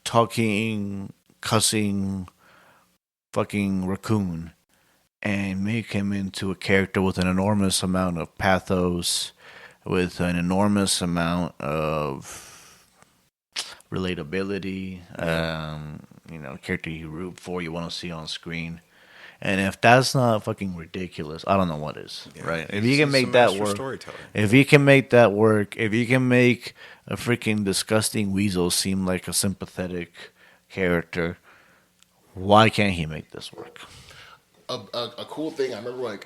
talking, cussing, fucking raccoon and make him into a character with an enormous amount of pathos, with an enormous amount of relatability. Character you root for, you want to see on screen. And if that's not fucking ridiculous, I don't know what is, right? If you can make that work, if you can make that work, if you can make a freaking disgusting weasel seem like a sympathetic character, why can't he make this work? A cool thing I remember,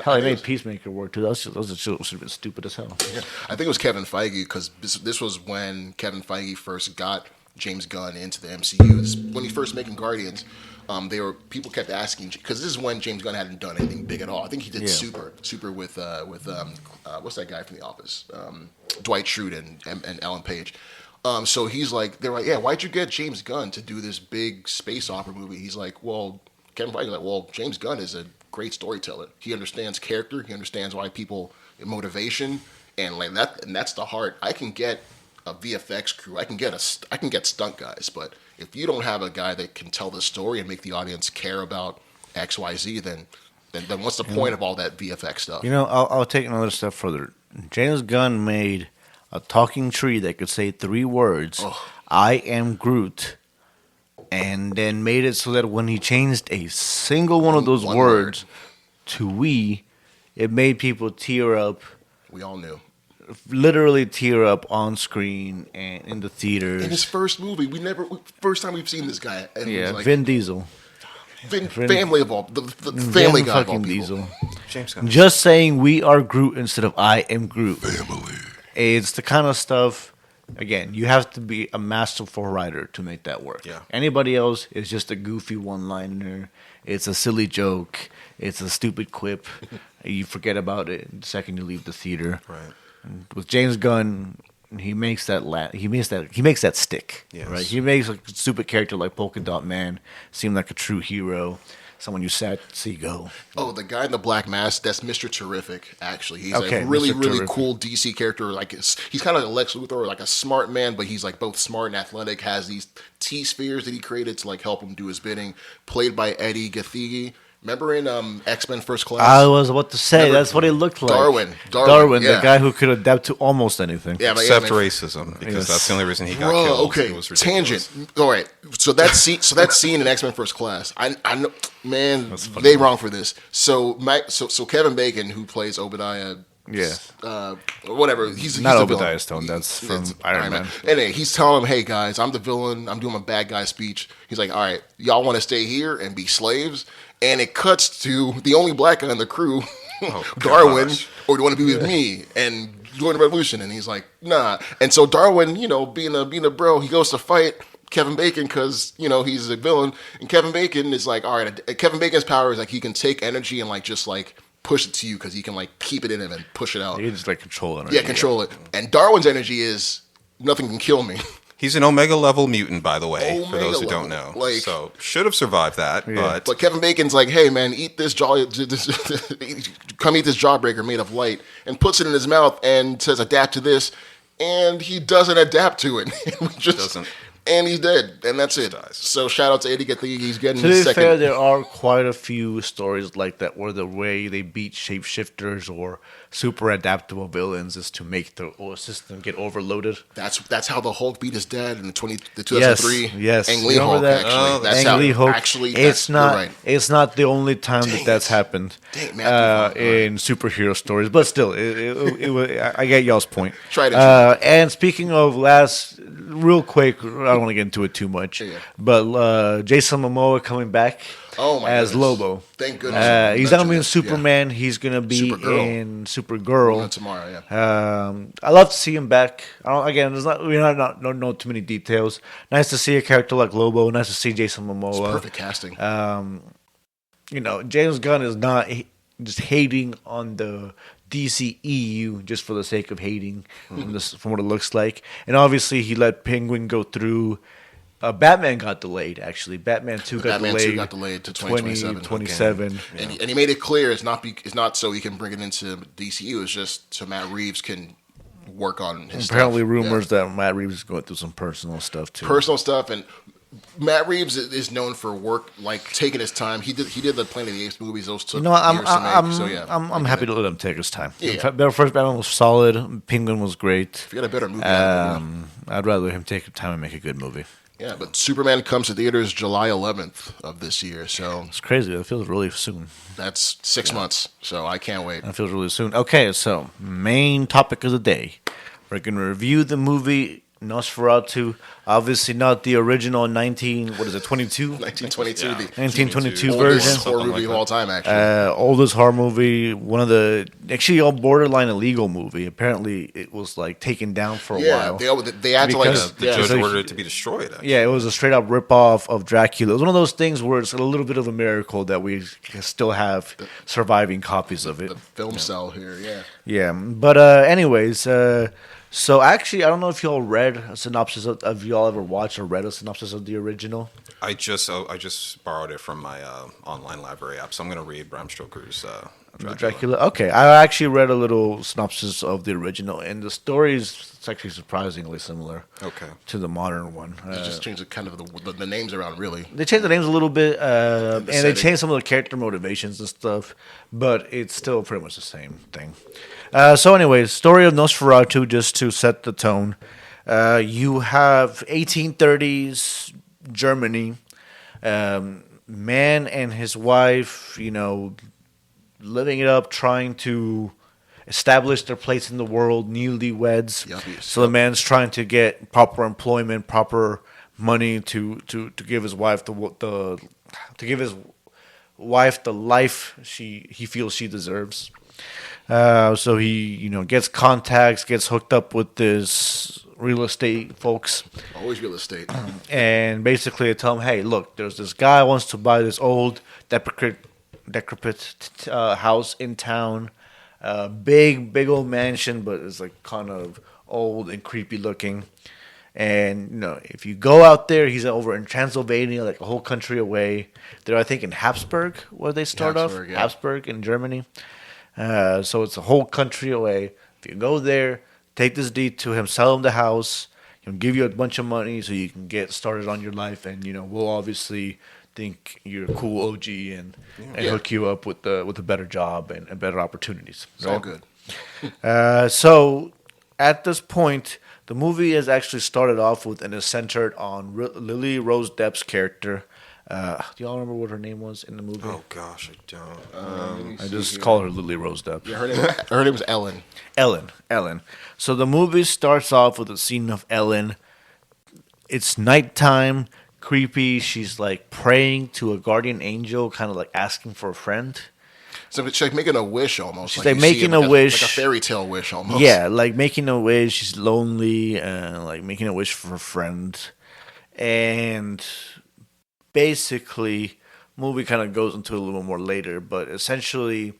Hell, he made Peacemaker work too. Those should have been stupid as hell. Yeah, I think it was Kevin Feige because this was when Kevin Feige first got James Gunn into the MCU. When he first making Guardians. People kept asking because this is when James Gunn hadn't done anything big at all. I think he did Super with what's that guy from The Office, Dwight Schrute and Ellen Page. So they're like, yeah, why'd you get James Gunn to do this big space opera movie? He's like, well, Kevin Feige's like, well, James Gunn is a great storyteller. He understands character. He understands why people motivation and like that, and that's the heart. I can get a VFX crew. I can get stunt guys, but if you don't have a guy that can tell the story and make the audience care about X, Y, Z, then what's the point of all that VFX stuff? I'll take another step further. James Gunn made a talking tree that could say 3 words, I am Groot, and then made it so that when he changed a single one of those words to we, it made people tear up. We all knew. Literally tear up on screen and in the theaters. In his first movie, first time we've seen this guy. And yeah, like, Vin Diesel. Family of all, the family guy of all people. Diesel. James Gunn. Just saying we are Groot instead of I am Groot. Family. It's the kind of stuff, again, you have to be a masterful writer to make that work. Yeah. Anybody else is just a goofy one-liner. It's a silly joke. It's a stupid quip. You forget about it the second you leave the theater. Right. With James Gunn, he makes that stick. Yes. Right. He makes a stupid character like Polka Dot Man seem like a true hero, someone you see go. Oh, the guy in the black mask, that's Mr. Terrific. Actually, he's Okay, a really Mr. Terrific. cool DC character. Like he's kind of like a Lex Luthor, like a smart man, but he's like both smart and athletic. Has these T-spheres that he created to like help him do his bidding. Played by Eddie Gathegi. Remember in X-Men First Class? I was about to say Remember that's what it looked like. Darwin, yeah. the guy who could adapt to almost anything. Yeah, but Except man, racism, because that's the only reason he got Bro, killed. okay, It was ridiculous. tangent. All right, so that scene in X-Men First Class, I know, man, they wrong for this. So Kevin Bacon, who plays Obadiah. Yeah. Whatever. He's Not the Obadiah villain. Stone. That's from Iron Man. Anyway, he's telling him, "Hey guys, I'm the villain. I'm doing my bad guy speech." He's like, "All right, y'all want to stay here and be slaves?" And it cuts to the only black guy in the crew, Darwin, or do you want to be with me and join the revolution? And he's like, "Nah." And so Darwin, being a bro, he goes to fight Kevin Bacon because he's a villain, and Kevin Bacon is like, all right. Kevin Bacon's power is like he can take energy and just push it to you because he can keep it in him and push it out. He just control it. Yeah, control it. And Darwin's energy is nothing can kill me. He's an Omega level mutant, by the way, for Omega those who level. don't know. So should have survived that, But Kevin Bacon's like, hey man, eat this come eat this jawbreaker made of light, and puts it in his mouth and says adapt to this, and he doesn't adapt to it. Doesn't. And he's dead, and that's it. Dies. So shout out to Eddie. He's getting To his be second. fair, there are quite a few stories like that where the way they beat shapeshifters or super adaptable villains is to make the system get overloaded. That's how the Hulk beat his dad in the 2003 Yes. Ang Lee You remember Hulk. that? Actually, that's Ang how Lee Hulk. actually. It's you're not. right. It's not the only time that's happened Dang, Matthew Vaughn, in superhero stories, but still, I get y'all's point. Try to. And speaking of real quick, I don't want to get into it too much, but Jason Momoa coming back Oh my as goodness. Lobo. Thank goodness. He's not gonna be in Superman. He's gonna be Supergirl. in Supergirl Tomorrow. Yeah. I love to see him back. We don't know too many details. Nice to see a character like Lobo. Nice to see Jason Momoa. Perfect casting. James Gunn is not just hating on the DCEU just for the sake of hating from what it looks like. And obviously, he let Penguin go through. Batman got delayed, actually. Batman 2 got delayed to 2027. 2027. And he made it clear it's not so he can bring it into DCU. It's just so Matt Reeves can work on his Apparently, stuff. rumors that Matt Reeves is going through some personal stuff, too. Personal stuff, and Matt Reeves is known for work, taking his time. He did the Planet of the Apes movies. Those took years to make. So yeah, I'm happy to let him take his time. Yeah. The first Batman was solid. Penguin was great. if you had a better movie, I'd rather him take time and make a good movie. yeah. But Superman comes to theaters July 11th of this year, so It's crazy. It feels really soon. that's 6 months. So I can't wait. That feels really soon. Okay, so main topic of the day. We're going to review the movie Nosferatu. Obviously not the original 22? 1922, the 1922 oldest version. horror movie of all time, actually. Oldest horror movie. One of the actually a borderline illegal movie. Apparently it was taken down for a yeah, while. they had to Because- The judge So he- ordered it to be destroyed. Actually. Yeah, it was a straight up rip off of Dracula. It was one of those things where it's a little bit of a miracle that we still have surviving copies of it. the film cell here, yeah. Yeah, but anyways, so actually, I don't know if y'all read a synopsis of y'all ever watched or read a synopsis of the original. I just borrowed it from my online library app, so I'm going to read Bram Stoker's Dracula. Okay, I actually read a little synopsis of the original, and the story is it's actually surprisingly similar. Okay. To the modern one. They just changed the names around, really. They changed the names a little bit, and they setting. changed some of the character motivations and stuff, but it's still pretty much the same thing. So, anyways, story of Nosferatu, just to set the tone. You have 1830s Germany, man and his wife, living it up, trying to establish their place in the world, newlyweds. Yuppies. So the man's trying to get proper employment, proper money to give his wife the life he feels she deserves. So he gets contacts, gets hooked up with this real estate folks, Always real estate. and basically they tell him, hey, look, there's this guy who wants to buy this old decrepit house in town, big old mansion, but it's kind of old and creepy looking. And if you go out there, he's over in Transylvania, a whole country away. They're, I think, in Habsburg, where they start off. Habsburg, yeah. Habsburg in Germany. So it's a whole country away. If you go there, take this deed to him, sell him the house. He'll give you a bunch of money so you can get started on your life, and we'll obviously think you're a cool OG and hook you up with a better job and better opportunities. It's all good. So at this point, the movie has actually started off with and is centered on Lily Rose Depp's character. Do y'all remember what her name was in the movie? Oh gosh, I don't. I just call her Lily Rose Depp. Yeah, her name was Ellen. Ellen. So the movie starts off with a scene of Ellen. It's nighttime, creepy. She's like praying to a guardian angel, kind of like asking for a friend. So she's like making a wish almost. She's like you making see it, a wish. like a fairy tale wish almost. Yeah, like making a wish. She's lonely, like making a wish for a friend. And basically, movie kind of goes into a little more later, but essentially,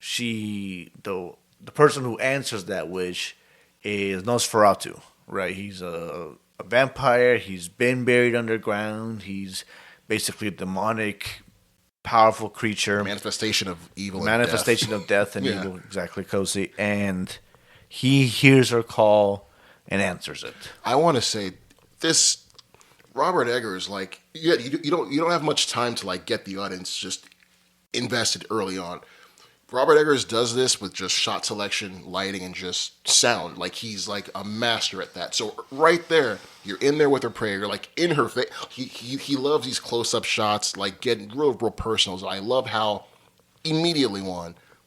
the person who answers that wish is Nosferatu, right? He's a vampire. He's been buried underground. He's basically a demonic, powerful creature. Manifestation of evil. Manifestation of death and Yeah. evil, exactly, Cozy. And he hears her call and answers it. I want to say this. Robert Eggers, like, you don't have much time to like get the audience just invested early on. Robert Eggers does this with just shot selection, lighting, and just sound. Like, he's like a master at that. So right there, you're in there with her prayer. You're like in her face. He loves these close-up shots, like getting real personal. So I love how immediately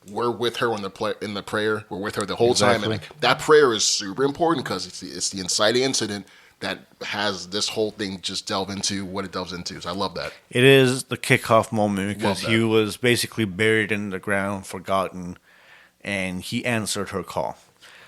we're with her in the prayer. We're with her the whole time, and like, that prayer is super important because it's the inciting incident that has this whole thing just delve into what it delves into. So I love that. It is the kickoff moment because Love he that. was basically buried in the ground, forgotten, and he answered her call.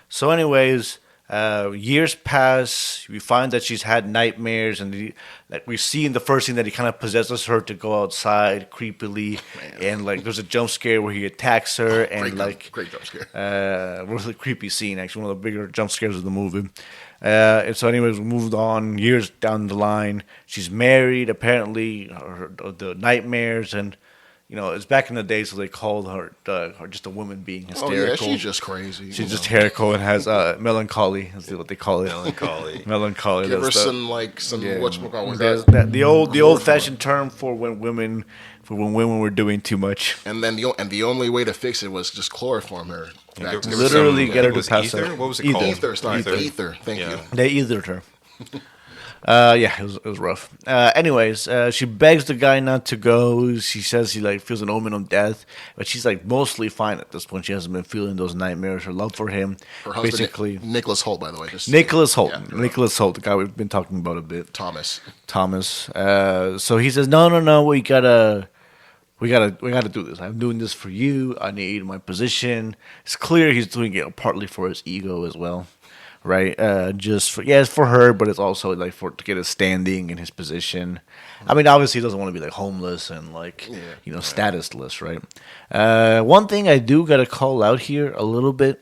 So anyways, years pass. We find that she's had nightmares, and like we see in the first scene that he kind of possesses her to go outside creepily, and like there's a jump scare where he attacks her, and Great jump scare. really creepy scene, actually one of the bigger jump scares of the movie. And so anyways, we moved on years down the line. She's married, apparently, the nightmares, and you know, it's back in the day, so they called her just a woman being hysterical. Oh yeah, she's just crazy. She's just hysterical and has melancholy. That's what they call it. Melancholy. Give her that's some whatchamacallit. that the old fashioned term for when women were doing too much. And then the only way to fix it was just chloroform her. Back to Literally get her to was pass ether? out. What was it Ether. called? Ether. Sorry, ether. Thank Yeah. you. They ethered her. Yeah, it was rough. Anyways, she begs the guy not to go. She says he like feels an omen of death, but she's like mostly fine at this point. She hasn't been feeling those nightmares. Her love for him, Her husband, basically. Nicholas Holt, by the way. Nicholas Holt. Yeah. Nicholas Holt, the guy we've been talking about a bit. Thomas. So he says, no, we gotta do this. I'm doing this for you. I need my position. It's clear he's doing it partly for his ego as well, right? It's for her, but it's also like to get his standing and his position. I mean, obviously he doesn't want to be like homeless and like statusless, right? One thing I do gotta call out here a little bit,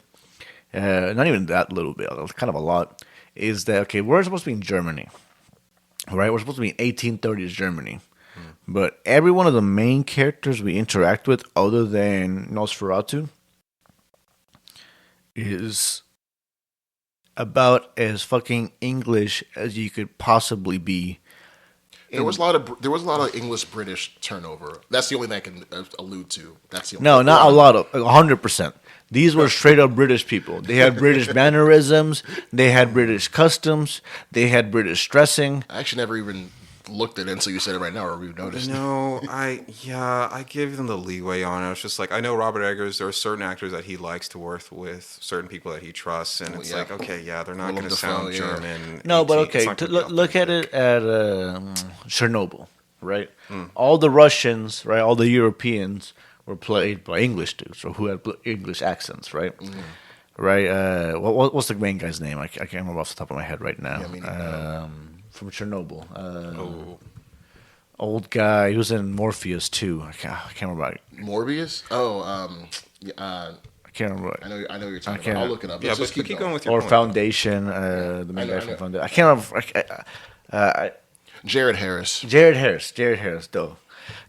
not even that little bit, kind of a lot, is that okay? We're supposed to be in Germany, right? We're supposed to be in 1830s Germany. But every one of the main characters we interact with, other than Nosferatu, is about as fucking English as you could possibly be. There was a lot of English British turnover. That's the only thing I can allude to. That's the only No, not a lot of 100%. These were straight up British people. They had British mannerisms. They had British customs. They had British dressing. I actually never even looked at it until you said it right now, or we've noticed. No, I give them the leeway on it. It's just like I know Robert Eggers. There are certain actors that he likes to work with, certain people that he trusts, and it's like okay, yeah, they're not going to sound German. No, but 18 it's okay. not gonna be Look at authentic. it at Chernobyl, right? All the Russians, right? All the Europeans were played by English dudes, or who had English accents, right? Right. What's the main guy's name? I can't remember off the top of my head right now. Yeah, me neither. From Chernobyl. Old guy. He was in Morpheus too. I can't remember. Morbius? I can't remember. I know what you're talking can't- about. I'll look it up. Yeah, Let's but just keep going with your Or point. Foundation. The main I guy know. from Foundation. I can't remember. Jared Harris. Jared Harris, though.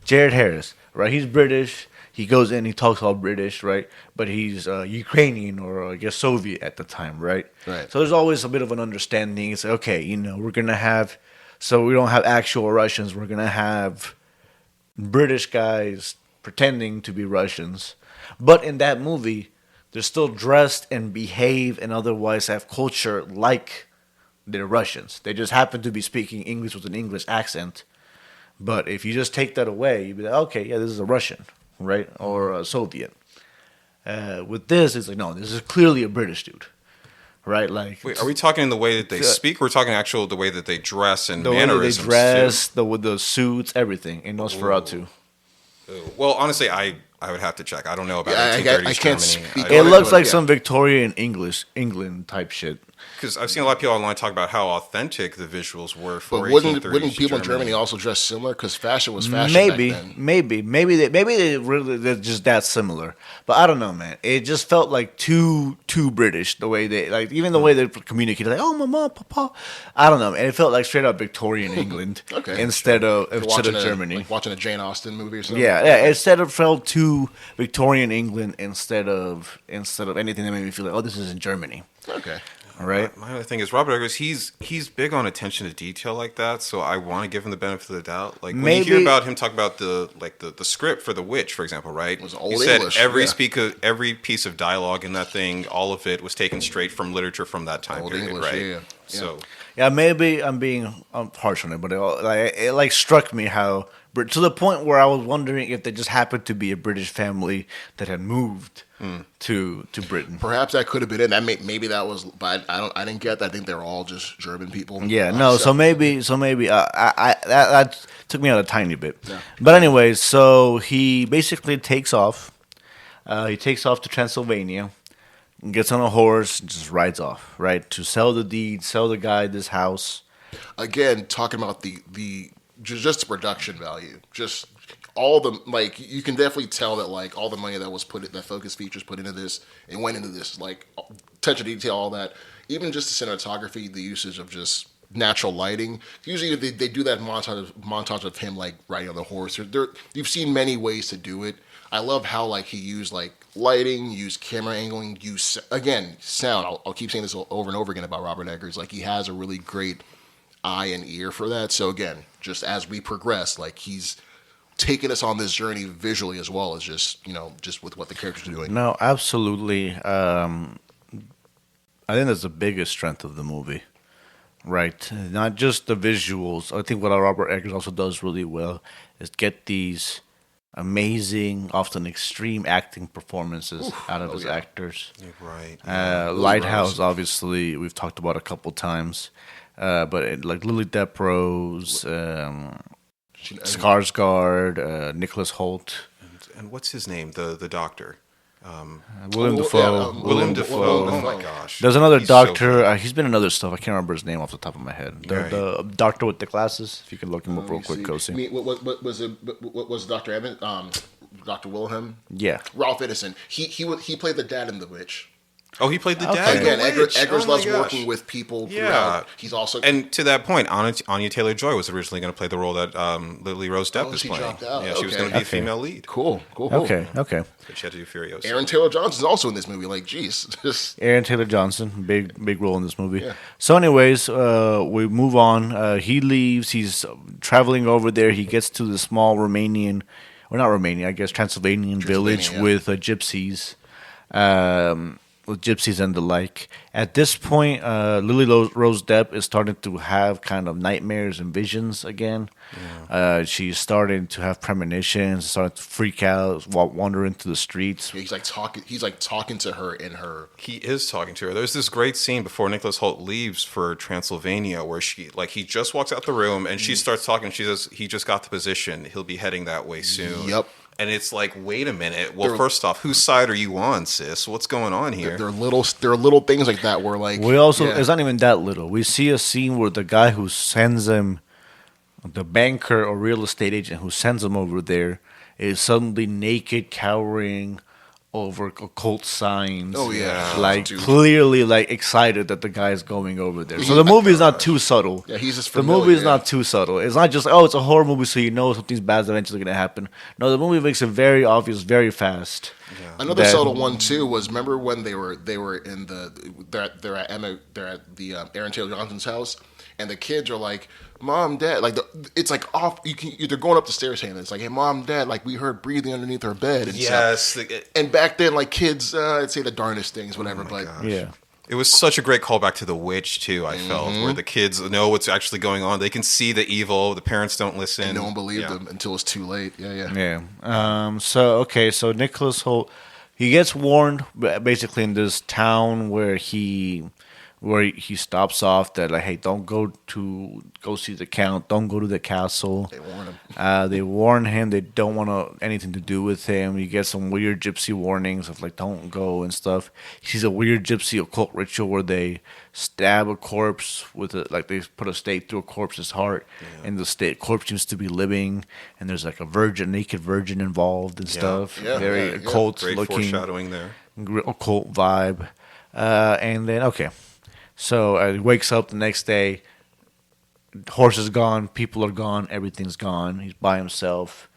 Jared Harris, right? He's British. He goes in, he talks all British, right? But he's Ukrainian or I guess Soviet at the time, right? Right. So there's always a bit of an understanding. It's okay, we're gonna have, so we don't have actual Russians. We're gonna have British guys pretending to be Russians, but in that movie, they're still dressed and behave and otherwise have culture like they're Russians. They just happen to be speaking English with an English accent. But if you just take that away, you'd be like, okay, yeah, this is a Russian, right? Or a Soviet. With this, it's like, no, this is clearly a British dude, right? Like, wait, are we talking in the way that they speak? Or we're talking actual the way that they dress and the way that mannerisms? they dress, with the suits, everything in Nosferatu. Well, honestly, I would have to check. I don't know about Yeah, 1830s I can't Germany. speak. It looks like Yeah. some Victorian England type shit. Because I've seen a lot of people online talk about how authentic the visuals were for But 1830s wouldn't people in Germany also dress similar? Because fashion was fashion Maybe, back then. maybe they're just that similar. But I don't know, man. It just felt like too British the way they like, even the way they communicated, like, oh, mama, papa. I don't know, man. It felt like straight up Victorian England Okay, instead of Watching Germany. watching a Jane Austen movie or something. Yeah. Instead of felt too Victorian England instead of anything that made me feel like, oh, this is in Germany. Okay. All right. My other thing is Robert Eggers. He's big on attention to detail like that, so I want to give him the benefit of the doubt. Like when you hear about him talk about the script for The Witch, for example, right? It was old he said English, every piece of dialogue in that thing, all of it was taken straight from literature from that time Old period, English, right? yeah. So Yeah, maybe I'm being harsh on it, but it struck me how to the point where I was wondering if they just happened to be a British family that had moved to Britain. Perhaps that could have been it. Maybe that was, but I didn't get that. I think they were all just German people. Yeah, no. So maybe that took me out a tiny bit. Yeah. But anyway, so he basically takes off. He takes off to Transylvania, gets on a horse, and just rides off, right, to sell the deed, sell the guy this house. Again, talking about the just the production value, just all the, like, you can definitely tell that, like, all the money that was that Focus Features put into this and went into this, like, touch of detail, all that, even just the cinematography, the usage of just natural lighting. Usually they do that montage of him, like, riding on the horse. You've seen many ways to do it. I love how, like, he used, like, lighting, used camera angling, again, sound. I'll keep saying this over and over again about Robert Eggers. Like, he has a really great eye and ear for that. So again, just as we progress, like, he's taking us on this journey visually as well as just with what the characters are doing. No, absolutely. I think that's the biggest strength of the movie, right? Not just the visuals. I think what Robert Eggers also does really well is get these amazing, often extreme acting performances out of his actors. You're right. Lighthouse, obviously, we've talked about a couple times. But like Lily Deprose, Skarsgård, Nicholas Holt, and what's his name? The doctor. William Dafoe. William Dafoe. Oh my gosh. There's another He's doctor. so He's been in other stuff. I can't remember his name off the top of my head. The doctor with the glasses. If you can look him up real quick, Kosi. What was Dr. Emmett? Dr. Wilhelm? Yeah. Ralph Ineson. He played the dad in The Witch. Oh, he played the dad. Again, in The Witch. Eggers Oh my loves gosh. working with people. Yeah. He's also, and to that point, Anya Taylor-Joy was originally going to play the role that Lily Rose Depp is she playing. dropped out. Yeah, she was Okay. going to be a female lead. cool. Okay. But she had to do Furiosa. Aaron Taylor Johnson's also in this movie. Like, geez, just Aaron Taylor Johnson, big role in this movie. Yeah. So, anyways, we move on. He leaves. He's traveling over there. He gets to the small Romanian, or not Romanian, I guess Transylvanian village yeah. with gypsies. With gypsies and the like. At this point, Lily Rose Depp is starting to have kind of nightmares and visions again. Yeah. She's starting to have premonitions, starting to freak out, wander into the streets. he's like talking to her in her. He is talking to her. There's this great scene before Nicholas Holt leaves for Transylvania where he just walks out the room and she starts talking. She says, he just got the position. He'll be heading that way soon. Yep. And it's like, wait a minute. Well, first off, whose side are you on, sis? What's going on here? There are little things like that where, like, We also, it's not even that little. We see a scene where the guy who sends him, the banker or real estate agent who sends him over there, is suddenly naked, cowering over occult signs. Oh, yeah. Like, Dude. clearly, like, excited that the guy is going over there. So the movie is not too subtle. Yeah, he's just The familiar, movie is yeah. not too subtle. It's not just, oh, it's a horror movie, so you know something's bad is eventually going to happen. No, the movie makes it very obvious, very fast. Yeah. Another subtle one too was, remember when they were in they're at the Aaron Taylor Johnson's house, and the kids are like, "Mom, Dad," like it's like off. They're going up the stairs, saying it's like, "Hey, Mom, Dad," like we heard breathing underneath our bed and stuff. And back then, like kids, I'd say the darndest things, whatever. But gosh. Yeah. It was such a great callback to The Witch, too, I felt, where the kids know what's actually going on. They can see the evil. The parents don't listen. And no one believed them until it's too late. Yeah. So Nicholas Holt, he gets warned basically in this town where he stops off that like, hey, don't go see the count, don't go to the castle. They warn him. They warn him they don't want anything to do with him. You get some weird gypsy warnings of like don't go and stuff. He sees a weird gypsy occult ritual where they stab a corpse with like they put a stake through a corpse's heart, and the corpse seems to be living, and there's like a naked virgin involved and stuff. Yeah, very occult Great looking, foreshadowing there. occult vibe. And then so he wakes up the next day. Horse is gone. People are gone. Everything's gone. He's by himself.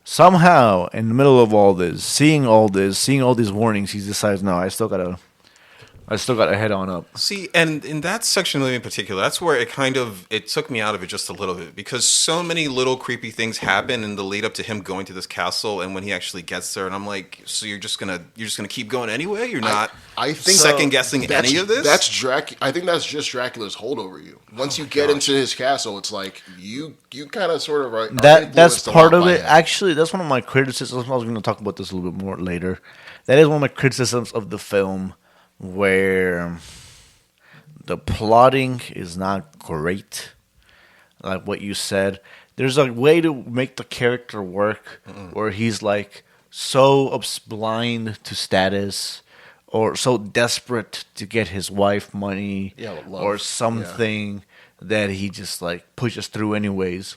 Somehow, in the middle of all this, seeing all these warnings, he decides, no, I still gotta head on up. See, and in that section in particular, that's where it took me out of it just a little bit, because so many little creepy things happen in the lead up to him going to this castle, and when he actually gets there, and I'm like, so you're just gonna keep going anyway? You're not I think second guessing any of this? I think that's just Dracula's hold over you. Once you get into his castle, it's like you kind of sort of are That's part of it. him. Actually, that's one of my criticisms. I was going to talk about this a little bit more later. That is one of my criticisms of the film, where the plotting is not great. Like what you said, there's a way to make the character work where he's like so blind to status or so desperate to get his wife money or something that he just like pushes through anyways.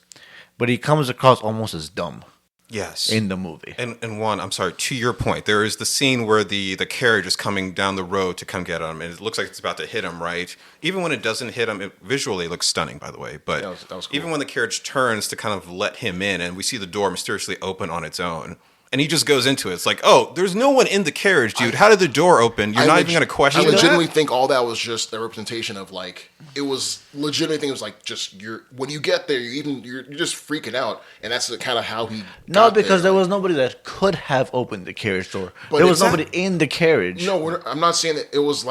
But he comes across almost as dumb. Yes. In the movie. And one, I'm sorry, to your point, there is the scene where the carriage is coming down the road to come get him, and it looks like it's about to hit him, right? Even when it doesn't hit him, it visually looks stunning, by the way. But that was cool. Even when the carriage turns to kind of let him in, and we see the door mysteriously open on its own, and he just goes into it. It's like, oh, there's no one in the carriage, dude. How did the door open? You're not even going to question that? I legitimately think all that was just a representation of like, it was legitimately think it was like just when you get there, you're just freaking out, and that's kind of how he. No, because there was nobody that could have opened the carriage door. But there was nobody in the carriage. No, I'm not saying that. It was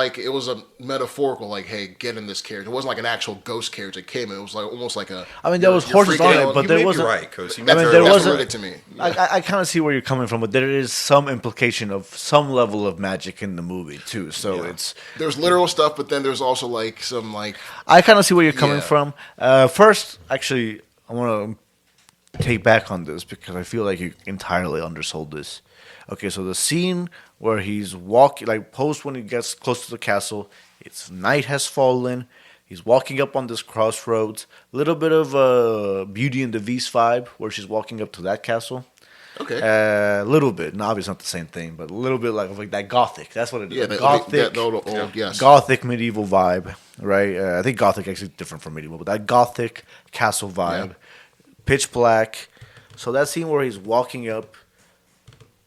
a metaphorical, like, hey, get in this carriage. It wasn't like an actual ghost carriage that came in. It was like almost like a. I mean, there was horses on it, but there wasn't. Right, because there wasn't. To me. I kind of see where you're coming from, but there is some implication of some level of magic in the movie too. So there's literal stuff, but then there's also like some like. I kind of see where you're coming from. First, actually, I want to take back on this because I feel like you entirely undersold this. Okay, so the scene where he's walking, like post when he gets close to the castle, it's night has fallen. He's walking up on this crossroads. A little bit of Beauty and the Beast vibe where she's walking up to that castle. Okay. A little bit. No, obviously not the same thing, but a little bit like that gothic. That's what it is. Yeah, gothic. Yes. Gothic medieval vibe, right? I think gothic actually is different from medieval, but that gothic castle vibe, pitch black. So that scene where he's walking up,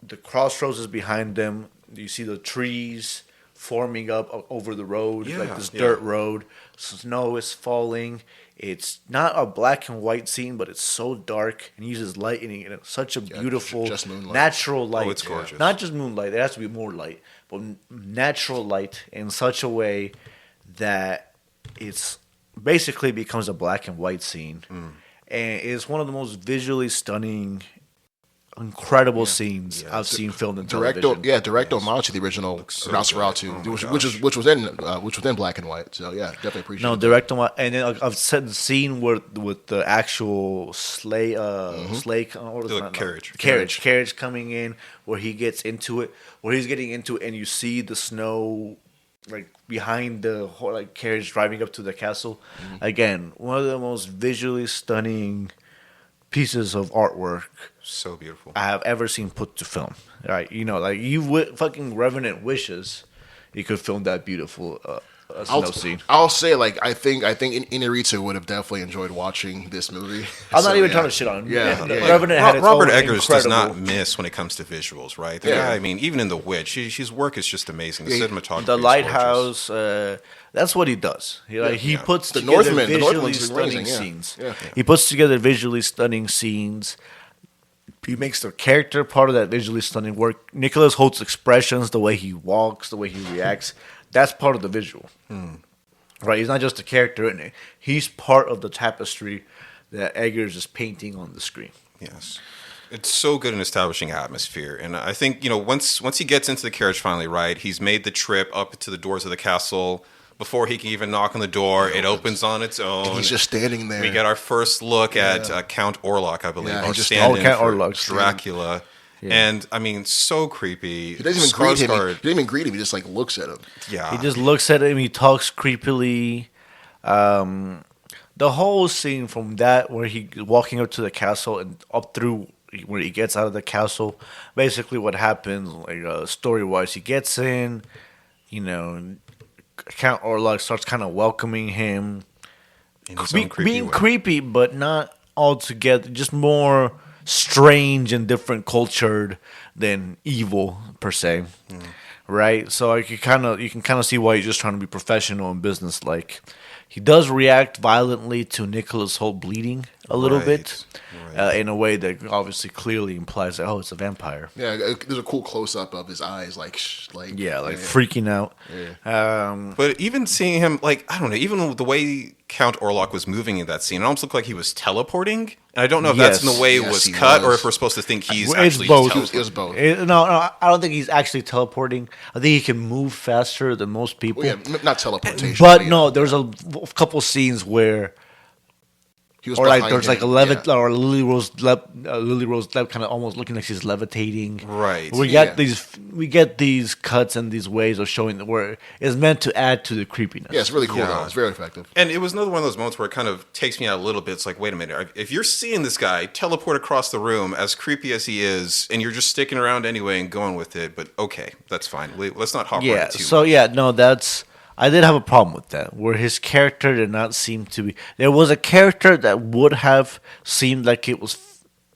the crossroads is behind them. You see the trees forming up over the road, like this dirt road. Snow is falling. It's not a black and white scene, but it's so dark and uses lighting and it's such a beautiful, just moonlight. natural light. Oh, it's gorgeous. Not just moonlight. There has to be more light, but natural light in such a way that it's basically becomes a black and white scene. And it's one of the most visually stunning, incredible scenes I've seen filmed in television. Direct homage to the original Nosferatu, which was in black and white. So yeah, definitely appreciate. No, direct homage, and then I've said the scene with the actual carriage coming in, where he gets into it, where he's getting into it, and you see the snow like behind the whole, like carriage driving up to the castle. Again, one of the most visually stunning pieces of artwork so beautiful I have ever seen put to film. Right, you know, like fucking Revenant wishes you could film that beautiful I'll say, like, I think Inarritu would have definitely enjoyed watching this movie. I'm not even trying to shit on him. Yeah. Revenant had its Robert own Eggers does incredible- not miss when it comes to visuals, right? The guy, I mean, even in The Witch, his work is just amazing. The cinematography, The is Lighthouse. That's what he does. He puts The together Northman. The visually Northman's stunning amazing, yeah. scenes. Yeah. He puts together visually stunning scenes. He makes the character part of that visually stunning work. Nicholas Holt's expressions, the way he walks, the way he reacts, that's part of the visual. Right? He's not just a character in it. He's part of the tapestry that Eggers is painting on the screen. Yes. It's so good in establishing atmosphere. And I think, once he gets into the carriage finally, right, he's made the trip up to the doors of the castle. Before he can even knock on the door, it opens on its own. And he's just standing there. We get our first look at Count Orlok, I believe, Yeah, or he just- stand-in Count for Orlok's Dracula. Yeah. And, I mean, so creepy. He doesn't even greet him. Skarsgård- He doesn't even greet him. He just, like, looks at him. Yeah. He just looks at him. He talks creepily. The whole scene from that where he walking up to the castle and up through where he gets out of the castle, basically what happens, like story-wise, he gets in, Count Orlok starts kind of welcoming him, in his own creepy being way. creepy, but not altogether, just more strange and different cultured than evil per se, right? So you can kind of see why he's just trying to be professional and business-like. He does react violently to Nicholas Hoult bleeding a little bit, in a way that obviously clearly implies that, it's a vampire. Yeah, there's a cool close-up of his eyes, Freaking out. Yeah. But even seeing him, like, I don't know, even the way Count Orlok was moving in that scene, it almost looked like he was teleporting. And I don't know if that's in the way it was he cut or was. if we're supposed to think he's It's actually both. It was both. No, I don't think he's actually teleporting. I think he can move faster than most people. Well, yeah, not teleportation. But yeah. no, there's a couple scenes where, He was or like behind there's like a him, yeah. or Lily Rose kind of almost looking like she's levitating. Right. We Yeah. get these cuts and these ways of showing where it's meant to add to the creepiness. Yeah, it's really cool, Yeah. though. It's very effective. And it was another one of those moments where it kind of takes me out a little bit. It's like, wait a minute. If you're seeing this guy teleport across the room, as creepy as he is, and you're just sticking around anyway and going with it, but okay, that's fine. Let's not hop on Yeah. it too So much. yeah, no, I did have a problem with that, where his character did not seem to be. There was a character that would have seemed like it was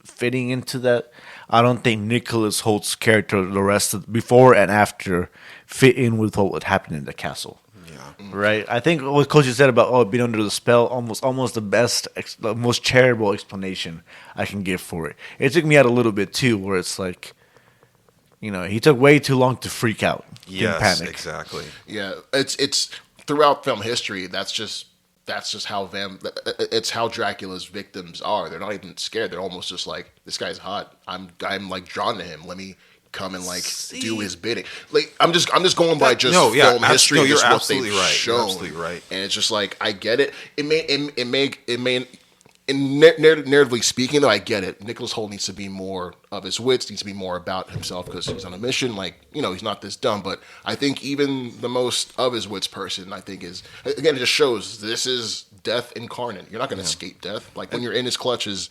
fitting into that. I don't think Nicholas Holt's character, the rest of before and after, fit in with what would happen in the castle. Yeah. Right. I think what Coach said about being under the spell, almost the most charitable explanation I can give for it. It took me out a little bit too, where it's like, he took way too long to freak out. Yes, panic. exactly. Yeah, it's throughout film history. That's just how it's how Dracula's victims are. They're not even scared. They're almost just like, this guy's hot. I'm like drawn to him. Let me come and like do his bidding. Like I'm just going by just film history. No, you're just what absolutely they've right. shown. You're absolutely right. And it's just like, I get it. Narratively speaking, though, I get it. Nicholas Hoult needs to be more of his wits, needs to be more about himself because he's on a mission. Like, he's not this dumb. But I think even the most of his wits person, I think it just shows this is death incarnate. You're not going to escape death. Like, when you're in his clutches,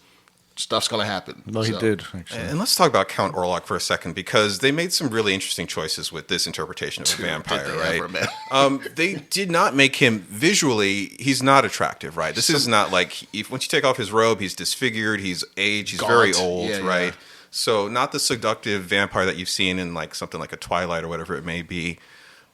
stuff's going to happen. No, he did, actually. And let's talk about Count Orlok for a second, because they made some really interesting choices with this interpretation of a vampire, Did they right? ever, man? They did not make him visually. He's not attractive, right? This is not like once you take off his robe, he's disfigured, he's aged, he's Gaunt. very old, Yeah, right? yeah. So not the seductive vampire that you've seen in like something like a Twilight or whatever it may be.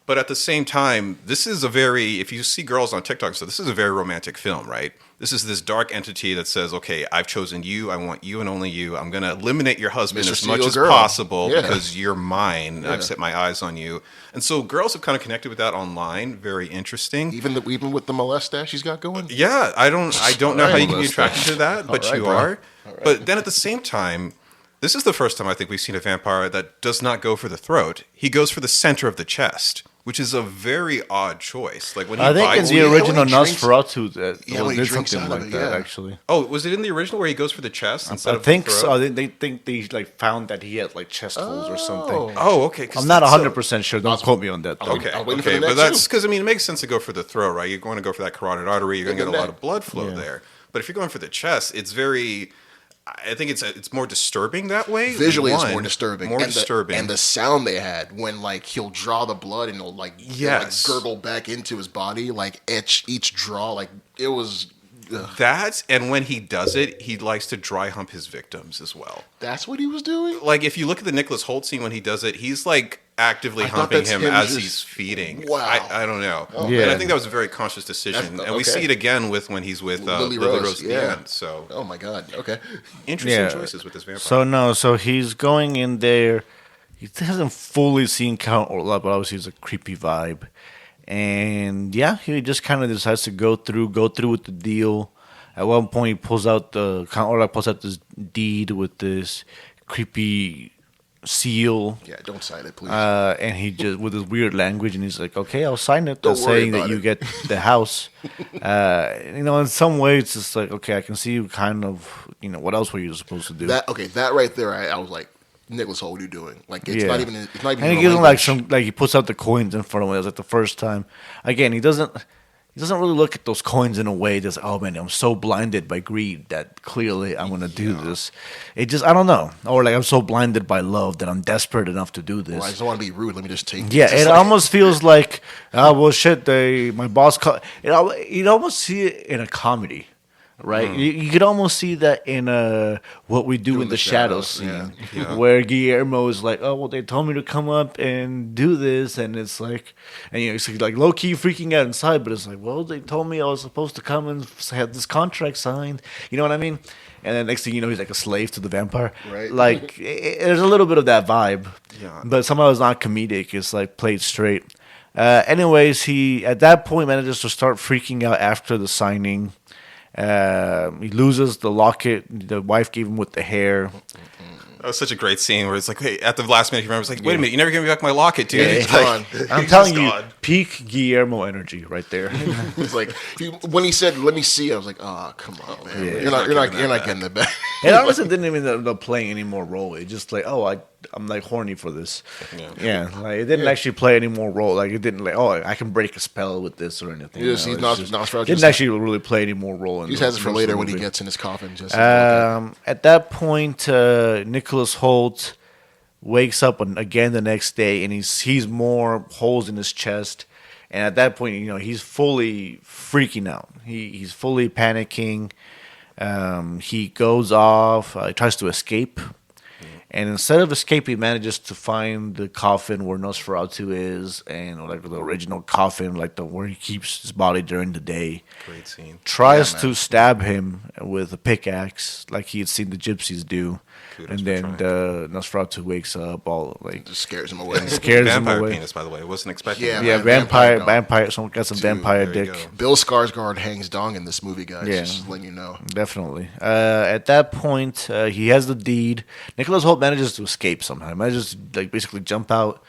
But at the same time, this is if you see girls on TikTok, so this is a very romantic film, right? This is this dark entity that says, okay, I've chosen you. I want you and only you. I'm going to eliminate your husband Mr. as much Steel as Girl. possible Yeah. because you're mine. Yeah. I've set my eyes on you. And so girls have kind of connected with that online. Very interesting. Even with the molestache he's got going. Yeah, I don't know All how right, you can be Melissa. attracted to that, but All right, you bro. are. But then at the same time, this is the first time I think we've seen a vampire that does not go for the throat. He goes for the center of the chest, which is a very odd choice. Like when he I think in bites, the original when he drinks- Nosferatu that when he did drinks something out of like it, that, yeah. actually. Oh, was it in the original where he goes for the chest instead I of think the throat? so. They think they like found that he had like chest holes or something. Oh, okay. 'cause I'm not that's 100% sure. Don't quote me on that. Though. Okay, I'm waiting for okay, the but next that's two. because it makes sense to go for the throat, right? You're going to go for that carotid artery. You're going to get a lot of blood flow Yeah. there. But if you're going for the chest, it's very. I think it's more disturbing that way. Visually, it's more disturbing. More and disturbing. And the sound they had when, like, he'll draw the blood and it'll, like, gurgle back into his body, like, each draw, like, it was... Ugh. That, and when he does it, he likes to dry hump his victims as well. That's what he was doing? Like, if you look at the Nicholas Hoult scene when he does it, he's, like, actively humping him as he's feeding. Wow. I don't know. Oh, yeah. And I think that was a very conscious decision. And we see it again when he's with Lily Rose at the end. So. Oh, my God. Okay. Interesting choices with this vampire. So he's going in there. He hasn't fully seen Count Orlok, but obviously it's a creepy vibe. And yeah, he just kind of decides to go through with the deal. At one point, he pulls out Count Orlok pulls out this deed with this creepy seal. Yeah, don't sign it, please. And he just with his weird language, and he's like, "Okay, I'll sign it." Don't worry saying about that you it. get the house. In some ways, it's just like, okay, I can see you kind of, what else were you supposed to do? That right there, I was like, Nicholas Hoult, what are you doing? Like, it's not even. It's not even. And he gives him he puts out the coins in front of him. It was like the first time. Again, he doesn't really look at those coins in a way that's, oh man, I'm so blinded by greed that clearly I'm gonna do this. It just, I don't know, or like I'm so blinded by love that I'm desperate enough to do this. Well, I just don't want to be rude. Let me just take. Yeah, this. it almost feels like, well, shit. My boss. You'd almost see it in a comedy. Right, you could almost see that in What We Do in the Shadows scene, where Guillermo is like, "Oh, well, they told me to come up and do this," and it's like, and it's like low key freaking out inside, but it's like, "Well, they told me I was supposed to come and have this contract signed." You know what I mean? And then next thing you know, he's like a slave to the vampire. Right. Like, there's a little bit of that vibe, Yeah. but somehow it's not comedic. It's like played straight. Anyways, he at that point manages to start freaking out after the signing. He loses the locket the wife gave him with the hair. That was such a great scene where it's like, hey, at the last minute, he remembers, like, wait a minute, you never gave me back my locket, dude. Yeah, It's gone. I'm telling you, peak Guillermo energy right there. It's like when he said, "Let me see," I was like, "Oh, come on, man! Yeah. You're not getting it back." And honestly, didn't even end up playing any more role. It just like, I'm like horny for this. Yeah, like it didn't actually play any more role. Like it didn't like, I can break a spell with this or anything. He's Nosferatu. Didn't actually really play any more role. He just has it for later when he gets in his coffin. Just at that point, Nicholas Hoult wakes up again the next day, and he sees more holes in his chest. And at that point, he's fully freaking out. He's fully panicking. He goes off. He tries to escape. And instead of escaping, he manages to find the coffin where Nosferatu is, and like the original coffin, like where he keeps his body during the day. Great scene. Tries to stab him with a pickaxe, like he had seen the gypsies do. Kudos and for then trying. Nosferatu wakes up, all like just scares him away. scares him Vampire away. penis, by the way. I wasn't expecting Yeah, that. Yeah, man, vampire. Someone got some vampire there you dick. go. Bill Skarsgård hangs dong in this movie, guys. Yeah. Just letting you know. Definitely. At that point, he has the deed. Nicholas Hoult manages to escape somehow. He manages to basically jump out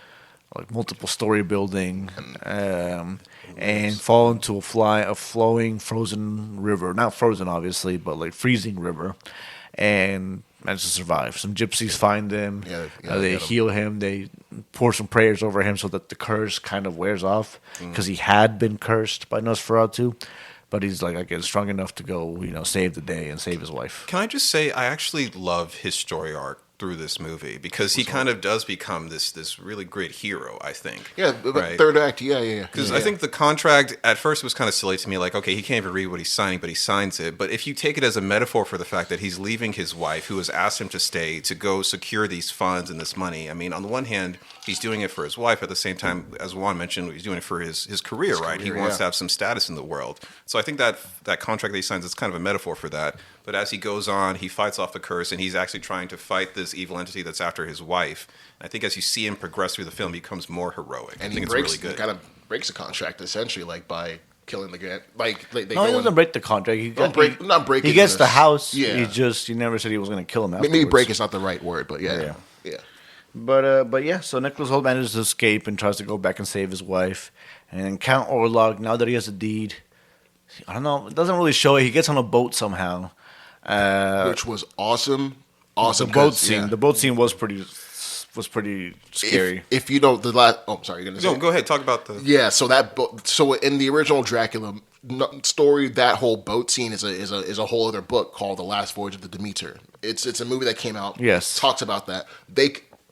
like multiple story building and fall into a flowing frozen river. Not frozen, obviously, but like freezing river. And manages to survive. Some gypsies find him. They heal him. They pour some prayers over him so that the curse kind of wears off because he had been cursed by Nosferatu. But he's like, again, strong enough to go, save the day and save his wife. Can I just say, I actually love his story arc through this movie because he kind of does become this really great hero, I think. Yeah, right? Third act, yeah. Because I think the contract, at first, was kind of silly to me. Like, okay, he can't even read what he's signing, but he signs it. But if you take it as a metaphor for the fact that he's leaving his wife, who has asked him to stay, to go secure these funds and this money. I mean, on the one hand, he's doing it for his wife. At the same time, as Juan mentioned, he's doing it for his career, right? He wants to have some status in the world. So I think that contract that he signs is kind of a metaphor for that. But as he goes on, he fights off the curse, and he's actually trying to fight this evil entity that's after his wife. And I think as you see him progress through the film, he becomes more heroic. And I think he it's really good. kind of breaks the contract essentially, like by killing the guy. Like they No, go he doesn't break the contract. not break. He gets the house. Yeah. He never said he was going to kill him afterwards. Maybe break is not the right word, but yeah. But yeah, so Nicholas Hoult manages to escape and tries to go back and save his wife. And Count Orlok, now that he has a deed, I don't know, it doesn't really show it. He gets on a boat somehow. Which was awesome. Awesome. The boat scene. Yeah. The boat scene was pretty scary. If you know the last, sorry, you're gonna say. No, go ahead. Talk about the. Yeah, so so in the original Dracula story, that whole boat scene is a whole other book called The Last Voyage of the Demeter. It's a movie that came out. Yes. Talks about that.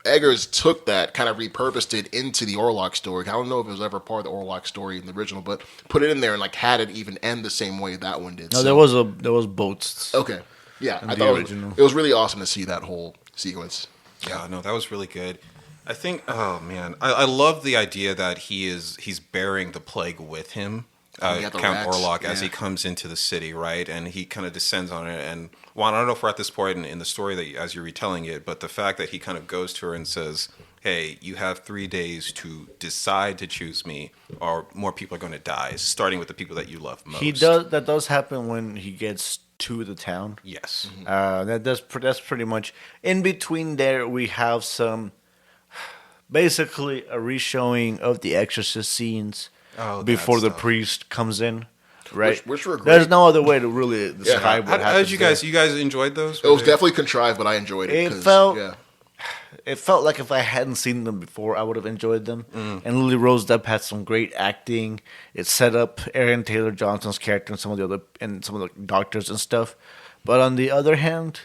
Eggers took that, kind of repurposed it into the Orlok story. I don't know if it was ever part of the Orlok story in the original, but put it in there and like had it even end the same way that one did. No, So, there was boats. okay. Yeah, I the thought original. it was really awesome to see that whole sequence. Yeah, no, that was really good. I think, oh man, I love the idea that he's bearing the plague with him, Yeah, the Count rats, Orlok, as yeah. he comes into the city, right? And he kind of descends on it. And Juan, I don't know if we're at this point in the story that as you're retelling it, but the fact that he kind of goes to her and says, "Hey, you have 3 days to decide to choose me, or more people are going to die, starting with the people that you love most." That does happen when he gets to the town. Yes. That's pretty much in between. There we have some basically a reshowing of the Exorcist scenes before the priest comes in. Right, Which were great. There's no other way to really describe what How happens. did you guys enjoyed those? It was definitely contrived, but I enjoyed it. It 'cause, felt- yeah. It felt like if I hadn't seen them before, I would have enjoyed them. Mm. And Lily Rose Depp had some great acting. It set up Aaron Taylor Johnson's character and some of the doctors and stuff. But on the other hand,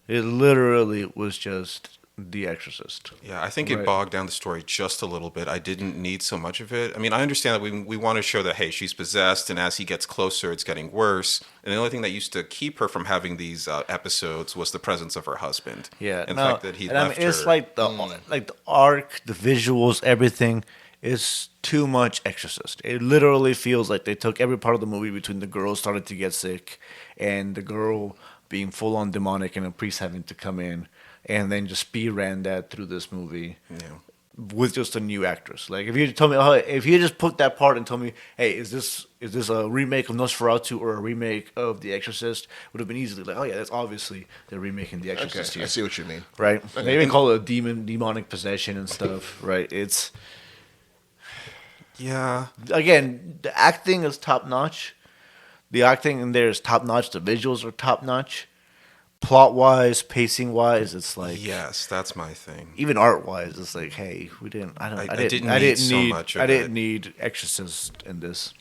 it literally was just The Exorcist. Yeah, I think it bogged down the story just a little bit. I didn't need so much of it. I mean, I understand that we want to show that, hey, she's possessed, and as he gets closer, it's getting worse. And the only thing that used to keep her from having these episodes was the presence of her husband. Yeah, and the fact that he and left it's her. like the arc, the visuals, everything is too much Exorcist. It literally feels like they took every part of the movie between the girl starting to get sick and the girl being full on demonic and a priest having to come in, and then just speed ran that through this movie. Yeah. With just a new actress. Like if you told me, if you just put that part and told me, hey, is this a remake of Nosferatu or a remake of The Exorcist, would have been easily like, oh yeah, that's obviously they're remaking The Exorcist Okay, here. I see what you mean. Right? They even call it a demonic possession and stuff. Right? It's Yeah. again, the acting is top notch. The acting in there is top notch. The visuals are top notch. Plot wise, pacing wise, it's like Yes, that's my thing. even art wise, it's like, hey, we didn't. I didn't so need much of I didn't it. need Exorcist in this.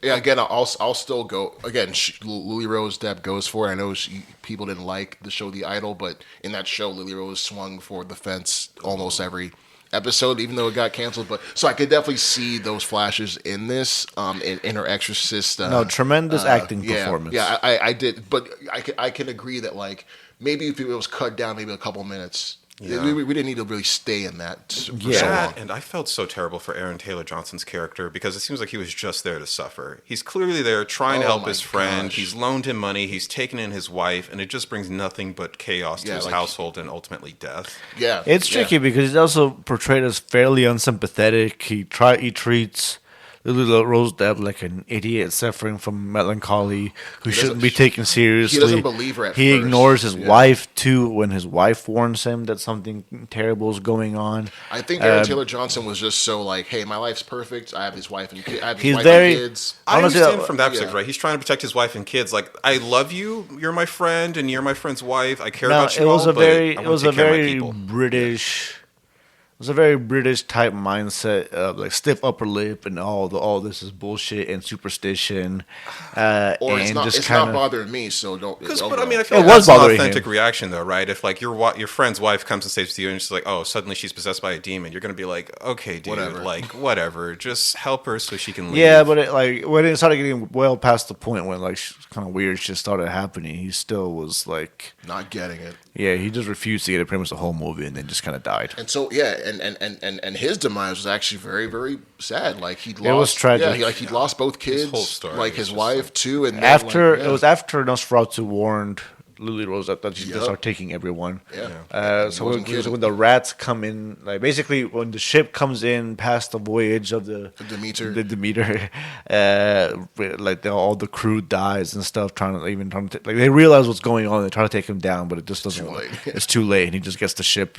Yeah, again, I'll still go. Again, Lily Rose Depp goes for it. I know people didn't like the show The Idol, but in that show, Lily Rose swung for the fence almost every episode, even though it got canceled. But so I could definitely see those flashes in this, in her Exorcist. Tremendous acting performance. Yeah, I did, but I can agree that like maybe if it was cut down maybe a couple minutes. Yeah. We didn't need to really stay in that for so Yeah, long. and I felt so terrible for Aaron Taylor Johnson's character because it seems like he was just there to suffer. He's clearly there trying to Oh help my his friend. gosh. He's loaned him money. He's taken in his wife, and it just brings nothing but chaos to Yeah, his like- household and ultimately death. Yeah, It's yeah. tricky because he's also portrayed as fairly unsympathetic. He treats Lily Rose Depp like an idiot suffering from melancholy who shouldn't be taken seriously. He doesn't believe her at He first. ignores his Yeah. wife too when his wife warns him that something terrible is going on. I think Aaron Taylor Johnson was just so like, hey, my life's perfect. I have this wife and I have this He's wife very- and kids. I Honestly, understand from that perspective, yeah. right? He's trying to protect his wife and kids. Like, I love you. You're my friend, and you're my friend's wife. I care No, about you it was all, a but very I it wanna was a take care of my very people. British. It was a very British type mindset of like stiff upper lip and all this is bullshit and superstition, Or and it's not. just It's kind not of. bothering me. So don't. But don't I mean, I go. feel It like was that's an bothering authentic him. reaction, though, right? If like your friend's wife comes and says to you, and she's like, "Oh, suddenly she's possessed by a demon," you're gonna be like, "Okay, dude, Whatever. like whatever, just help her so she can leave." Yeah, but when it started getting well past the point when like kind of weird shit started happening, he still was like, Not getting it. yeah, he just refused to get it pretty much the whole movie, and then just kind of died. And so yeah, and his demise was actually very, very sad. Like he lost. was tragic. Yeah, he lost both kids. whole story like was his just wife like- too. And then, After like, yeah. it was after Nosferatu warned Lily Rose that she's gonna Yep. start taking everyone. Yeah. So wasn't kidding. when the rats come in, like basically when the ship comes in past the voyage of the Demeter. like all the crew dies and stuff. Trying to like they realize what's going on. They try to take him down, but it just doesn't. Too late. It's too late, and he just gets the ship.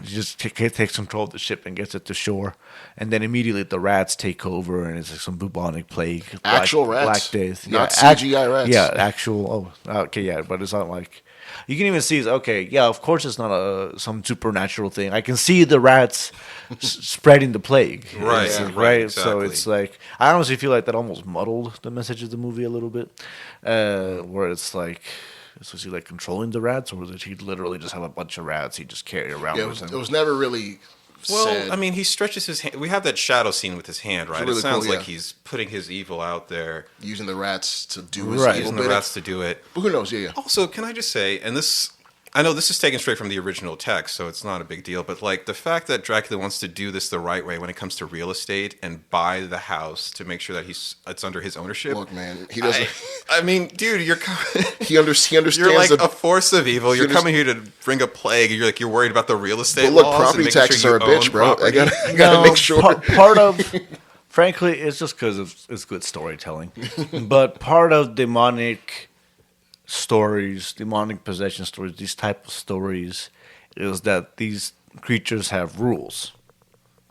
He just takes control of the ship and gets it to shore, and then immediately the rats take over, and it's like some bubonic plague, Actual rats. Black Death, Not CGI rats. Yeah, actual. Oh, okay, yeah, but it's not like You can even see, okay, yeah, of course it's not some supernatural thing. I can see the rats spreading the plague. Right, It's yeah, like, right, So exactly. it's like, I honestly feel like that almost muddled the message of the movie a little bit, where it's like, was he like controlling the rats, or did he literally just have a bunch of rats he just carried around Yeah, with him? it was never really Well, said. I mean, he stretches his hand. We have that shadow scene with his hand, right? really It sounds cool, like yeah. he's putting his evil out there, Using the rats to do his Right. evil using the bidding. rats to do it. But who knows? Yeah, yeah. Also, can I just say, and this, I know this is taken straight from the original text, so it's not a big deal, but like the fact that Dracula wants to do this the right way when it comes to real estate and buy the house to make sure that it's under his ownership. Look, man, he doesn't. I mean, dude, you're he understands. you're like the, a force of evil. You're underst- coming here to bring a plague. And you're worried about the real estate But look, laws and property making taxes sure are a you bitch, own bro. I property. gotta make sure. Part of, frankly, it's just because it's good storytelling. But part of demonic stories, demonic possession stories, these type of stories, is that these creatures have rules,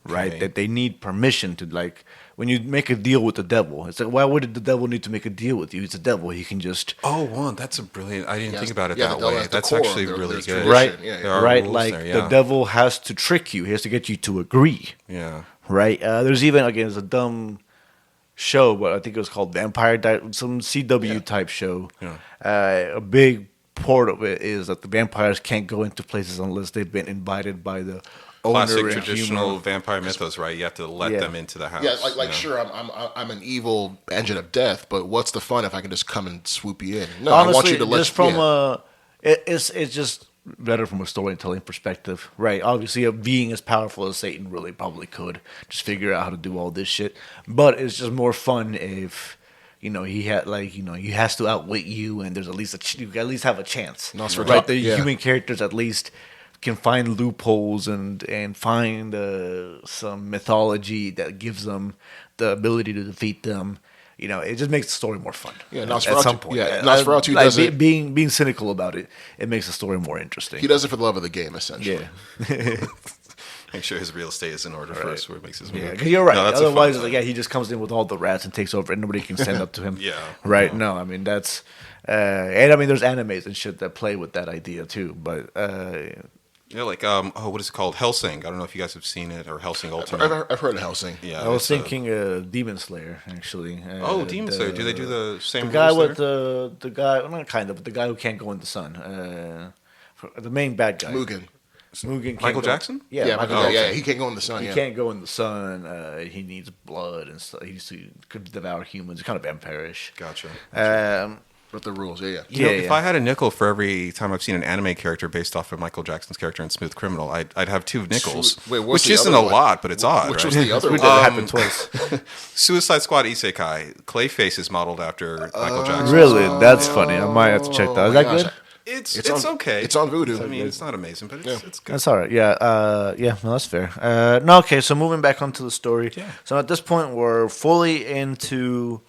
right? Okay. That they need permission to, like, when you make a deal with the devil, it's like, why would the devil need to make a deal with you? He's a devil. He can just That's a brilliant. I didn't Yeah, think about it yeah, that the- way. that's the That's core of actually their- really their good. tradition. right, Yeah, yeah. There are right. rules Like there, the yeah. devil has to trick you. He has to get you to agree. Yeah. Right. There's even, again, it's a dumb show, but I think it was called Vampire some CW type show. Yeah. A big part of it is that the vampires can't go into places unless they've been invited by the Classic owner and traditional human. vampire mythos, right? You have to let Yeah. them into the house. Yeah, like you know? sure, I'm an evil engine of death, but what's the fun if I can just come and swoop you in? No, I Honestly, want you to let just from yeah. it's just better from a storytelling perspective, right? Obviously, a being as powerful as Satan really probably could just figure out how to do all this shit, but it's just more fun if. He had he has to outwit you, and there's at least you at least have a chance. Nosferatu, Right, the yeah. human characters at least can find loopholes and find some mythology that gives them the ability to defeat them. It just makes the story more fun. Yeah, at Nosferatu- some point. yeah, Nosferatu like does it- being cynical about it. It makes the story more interesting. He does it for the love of the game, essentially. Yeah. Make sure his real estate is in order first before he makes his move. Yeah, because you're right. No, that's a fun Otherwise, it's time. like, he just comes in with all the rats and takes over, and nobody can stand up to him. Yeah. Right? No, I mean, that's... and I mean, there's animes and shit that play with that idea, too. But, like what is it called? Hellsing. I don't know if you guys have seen it, or Hellsing Ultimate. I've heard of Helsing. Yeah, I was it's thinking Demon Slayer, actually. Demon Slayer. Do they do the same? The guy rules with there? the guy... Well, not kind of, but the guy who can't go in the sun. The main bad guy. Mugen. Mugen can't Michael go- Jackson? Yeah, Yeah, Michael yeah, Jackson. yeah, he can't go in the sun. He Yeah. can't go in the sun. He needs blood and stuff. He used to could devour humans. Kind of vampirish. Gotcha. With the rules, yeah, yeah. You know, if I had a nickel for every time I've seen an anime character based off of Michael Jackson's character in Smooth Criminal, I'd have 2 nickels. Wait, what's which the isn't other a one? lot, but it's odd, Which right? was the other We one? did that happen twice. Suicide Squad Isekai. Clayface is modeled after Michael Jackson. Really? That's funny. I might have to check that. Is my that gosh. good? It's It's on- okay. it's on Vudu. I mean, it's not amazing, but it's good. That's all right. Yeah. No, that's fair. No, okay. So moving back onto the story. Yeah. So at this point, we're fully into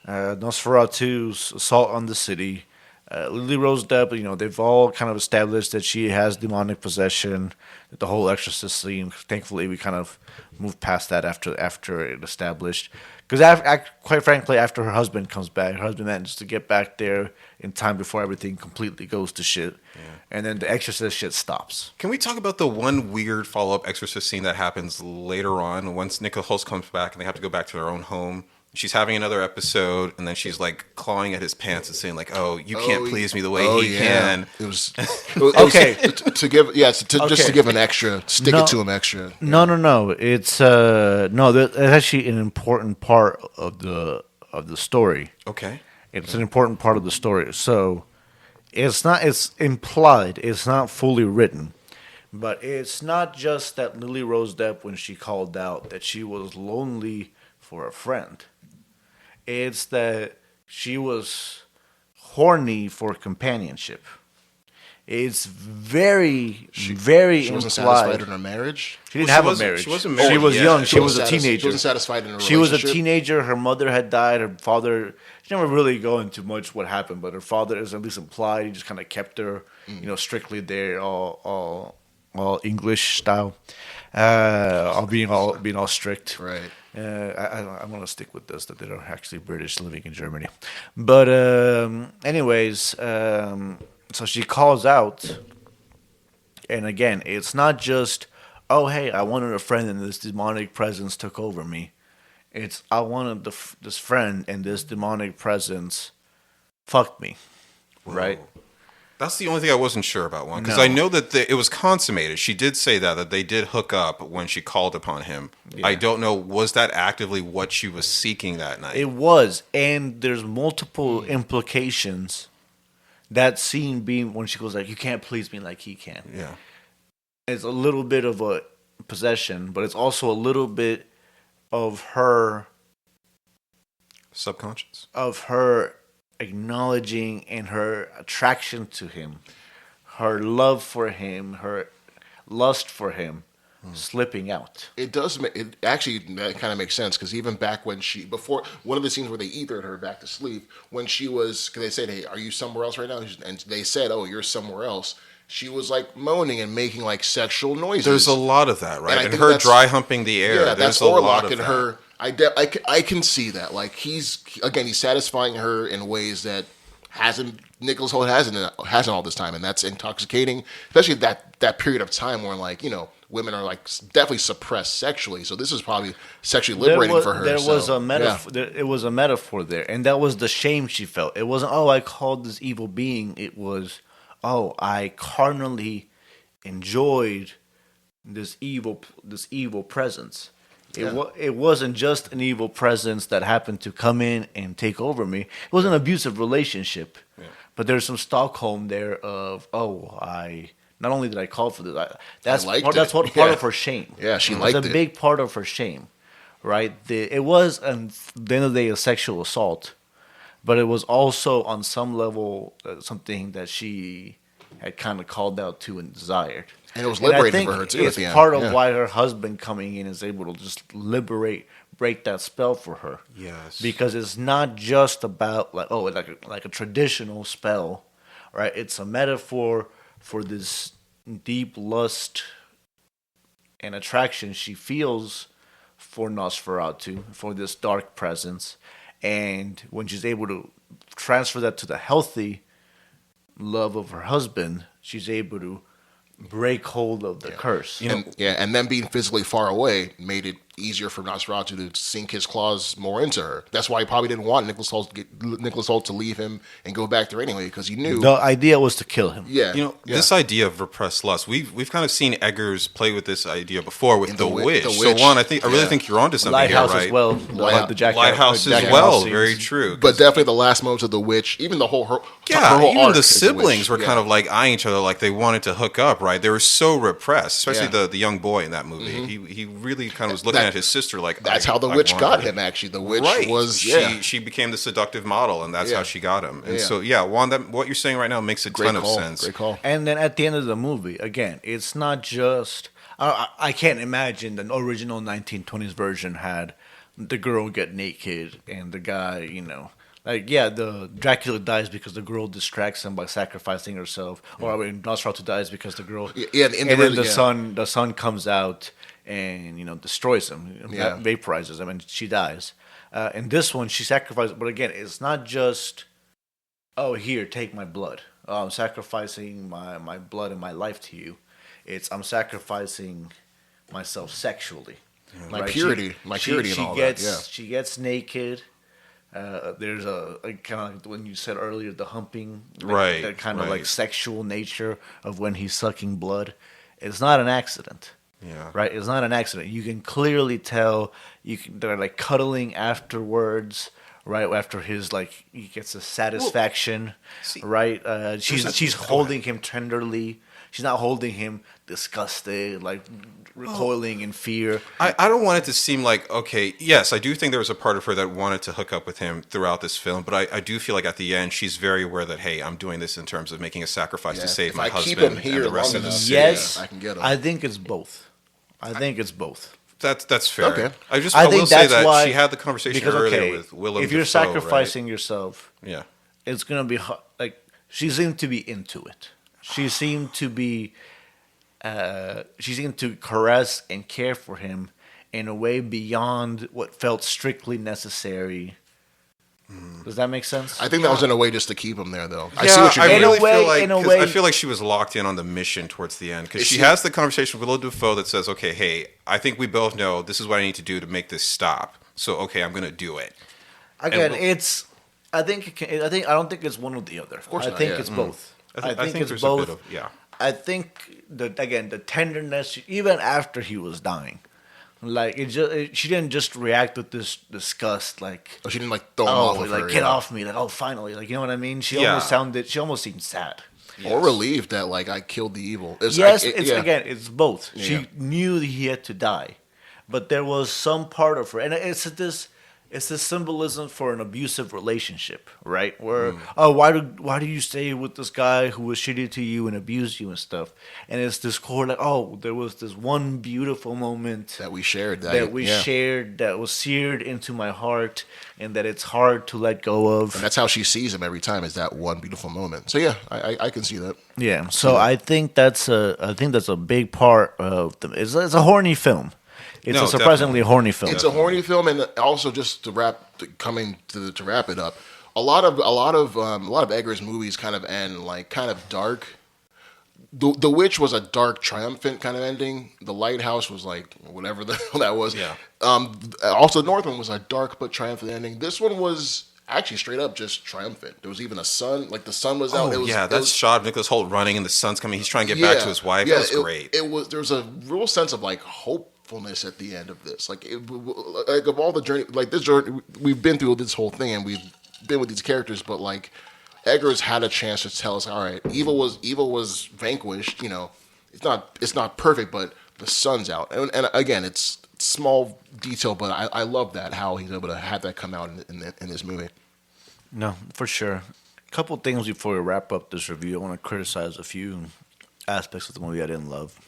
Nosferatu's assault on the city. Lily Rose Depp, they've all kind of established that she has demonic possession. The whole exorcist scene. Thankfully, we kind of moved past that after it established. Because quite frankly, after her husband comes back, her husband manages to get back there in time before everything completely goes to shit. Yeah. And then the exorcist shit stops. Can we talk about the one weird follow-up exorcist scene that happens later on once Nicola Holt comes back and they have to go back to their own home? She's having another episode, and then she's like clawing at his pants and saying like, "Oh, you can't please me the way he can." It was Okay. to give just to Okay. give an extra, stick No. it to him extra. No. It's no. That's actually an important part of the story. Okay. It's an important part of the story. So it's not. It's implied. It's not fully written. But it's not just that Lily Rose Depp, when she called out, that she was lonely for a friend. It's that she was horny for companionship. It's very She implied. wasn't satisfied in her marriage. She didn't Well, have she a wasn't- marriage. she wasn't She married was yet. young. She She was a She teenager. wasn't satisfied in a She was a relationship. teenager. Her mother had died. Her father. She never really go into much what happened, but her father is at least implied. He just kind of kept her, strictly there, all English style, being all strict. Right. I'm gonna stick with this that they're actually British living in Germany, but anyways, So she calls out, and again, it's not just, oh hey, I wanted a friend and this demonic presence took over me. It's I wanted this friend and this demonic presence fucked me, right? That's the only thing I wasn't sure about, one, because No. I know that it was consummated. She did say that they did hook up when she called upon him. Yeah. I don't know, was that actively what she was seeking that night? It was, and there's multiple implications. That scene being when she goes like, "You can't please me like he can." Yeah. It's a little bit of a possession, but it's also a little bit of her Subconscious. Acknowledging and her attraction to him, her love for him, her lust for him, slipping out. It does. It actually that kind of makes sense because even back when before one of the scenes where they ethered her back to sleep, when she was, because they said, "Hey, are you somewhere else right now?" And they said, "Oh, you're somewhere else." She was like moaning and making like sexual noises. There's a lot of that, right? And I And think her that's- dry humping the air. Yeah, There's that's a lot Orlok of and that. her. I can see that. Like he's satisfying her in ways that Nicholas Hoult hasn't all this time, and that's intoxicating, especially that period of time where like women are like definitely suppressed sexually. So this is probably sexually liberating for her. There so, was a metaphor. yeah. It was a metaphor there, and that was the shame she felt. It wasn't, oh, I called this evil being. It was, oh, I carnally enjoyed this evil presence. It wasn't just an evil presence that happened to come in and take over me. It was an abusive relationship, but there's some Stockholm there of, oh, I not only did I call for this, that's liked part, that's it. what part Yeah. of her shame. Yeah, she It's liked a it. big part of her shame, right? It was at the end of the day a sexual assault, but it was also on some level something that she had kind of called out to and desired. And it was I liberating think for her, too, at it's the end. part of Yeah. why her husband coming in is able to just break that spell for her. Yes. Because it's not just about like a traditional spell, right? It's a metaphor for this deep lust and attraction she feels for Nosferatu, for this dark presence. And when she's able to transfer that to the healthy love of her husband, she's able to break hold of the curse. And then being physically far away made it easier for Nosferatu to sink his claws more into her. That's why he probably didn't want Nicholas Hoult to leave him and go back there anyway, because he knew. The idea was to kill him. Yeah, This idea of repressed lust, we've kind of seen Eggers play with this idea before with In the The Witch. Witch. The So Witch, Juan, I really yeah. think you're onto something Lighthouse here, right? as well. Lighthouse as Jack well. House Very scenes. true. but definitely the last moments of the witch, even the whole her whole Even arc the as a siblings witch. were kind of like eyeing each other, like they wanted to hook up, right? They were so repressed, especially Yeah. the young boy in that movie. He really kind of was looking at his sister like That's how the I witch want got her. him. Actually, the witch Right. was She became the seductive model, and that's Yeah. how she got him. And Yeah. so, Juan, what you're saying right now makes a ton of sense. Great call. And then at the end of the movie, again, it's not just. I can't imagine the original 1920s version had the girl get naked and the guy, the Dracula dies because the girl distracts him by sacrificing herself, or Nosferatu dies because the girl. Yeah, and then the sun comes out and destroys him, Yeah. vaporizes him, and she dies. In this one, she sacrifices, but again, it's not just, oh, here, take my blood. Oh, I'm sacrificing my blood and my life to you. I'm sacrificing myself sexually. My Right? purity and all that. Yeah. She gets naked. There's a kind of like when you said earlier, the humping, Right, that kind of right. like sexual nature of when he's sucking blood. It's not an accident. Yeah. Right, it's not an accident. You can clearly tell. They're like cuddling afterwards, right after he gets a satisfaction, see, right. She's holding him tenderly. She's not holding him disgusted, like recoiling in fear. I don't want it to seem like, okay, yes, I do think there was a part of her that wanted to hook up with him throughout this film, but I do feel like at the end she's very aware that, hey, I'm doing this in terms of making a sacrifice to save If my I husband keep him here and the rest of long the enough, city. Yes, I can get him. I think it's both. That's fair. Okay. I think will say that's that why- she had the conversation because, earlier with Willem if you're Dafoe, sacrificing yourself, right? Yeah. it's gonna be like she seemed to be into it. She seemed to be. She seemed to caress and care for him in a way beyond what felt strictly necessary Does that make sense? I think that was in a way just to keep him there, though. I Yeah, see what you're I doing. really In a way- feel like in a 'cause way- I feel like she was locked in on the mission towards the end because she She- has the conversation with Willem Dafoe that says, "Okay, hey, I think we both know this is what I need to do to make this stop. So, okay, I'm going to do it." Again, And it's. I think. I don't think it's one or the other. Of course I not, think yeah. it's both. I think it's there's both. a bit of yeah. I think the tenderness, even after he was dying, like she didn't just react with this disgust, like Oh, she didn't like throw him off of like her. get yeah. off me, like oh finally, like you know what I mean. She Yeah. she almost seemed sad. Or relieved that like I killed the evil. Yes, yeah. again, it's both. Yeah. She knew that he had to die, but there was some part of her, and it's this symbolism for an abusive relationship, right? Where why do you stay with this guy who was shitty to you and abused you and stuff? And it's this core like there was this one beautiful moment that we shared. that we yeah. shared that was seared into my heart, and that it's hard to let go of. And that's how she sees him every time. Is that one beautiful moment. So yeah, I can see that. Yeah, so I think that's a big part of the. It's a horny film. It's No, a surprisingly horny film. It's a horny film, and also just to wrap it up, a lot of Eggers movies kind of end like kind of dark. The Witch was a dark, triumphant kind of ending. The Lighthouse was like whatever the hell that was. Yeah. Also, Northman was a dark but triumphant ending. This one was actually straight up just triumphant. There was even a sun, like the sun was out. Oh, that shot of Nicholas Hoult running and the sun's coming. He's trying to get back to his wife. Yeah, that was great. There was a real sense of like hopefulness at the end of this. Like of all the journey, like this journey, we've been through this whole thing and we've been with these characters, but like Eggers had a chance to tell us, all right, evil was vanquished. You know, it's not perfect, but the sun's out. And again, it's small detail, but I love that how he's able to have that come out in this movie. No, for sure. A couple things before we wrap up this review. I want to criticize a few aspects of the movie I didn't love.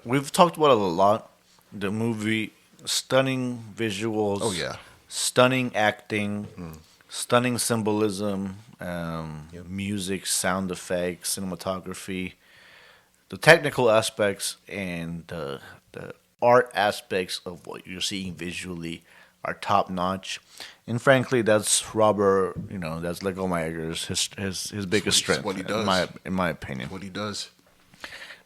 We've talked about it a lot. The movie, stunning visuals. Oh yeah, stunning acting, stunning symbolism, music, sound effects, cinematography, the technical aspects, and the art aspects of what you're seeing visually are top notch. And frankly, that's Robert. That's Leggo My Eggers, his biggest strength. what he does. in my opinion. what he does.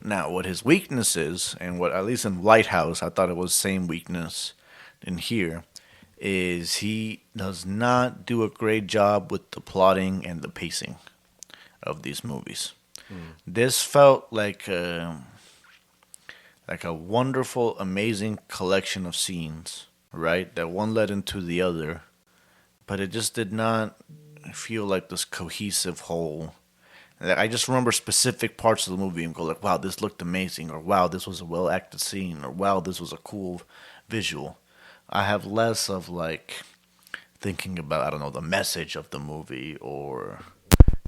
Now, what his weakness is, and what at least in Lighthouse, I thought it was same weakness in here, is he does not do a great job with the plotting and the pacing of these movies. This felt like a wonderful, amazing collection of scenes, right? That one led into the other, but it just did not feel like this cohesive whole. I just remember specific parts of the movie and go like, wow, this looked amazing, or wow, this was a well-acted scene, or wow, this was a cool visual. I have less of like thinking about, I don't know, the message of the movie, or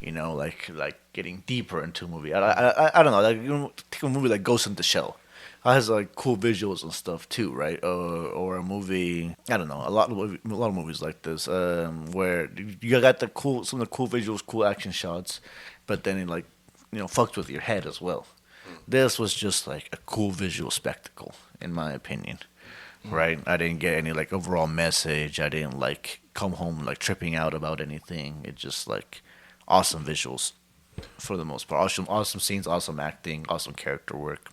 like getting deeper into a movie. I don't know, like take a movie like Ghost in the Shell. It has like cool visuals and stuff too, right? Or a movie, I don't know, a lot of movies like this, where you got some of the cool visuals, cool action shots, but then it fucks with your head as well. This was just like a cool visual spectacle, in my opinion. Right? I didn't get any like overall message. I didn't like come home like tripping out about anything. It just like awesome visuals for the most part. Awesome scenes, awesome acting, awesome character work.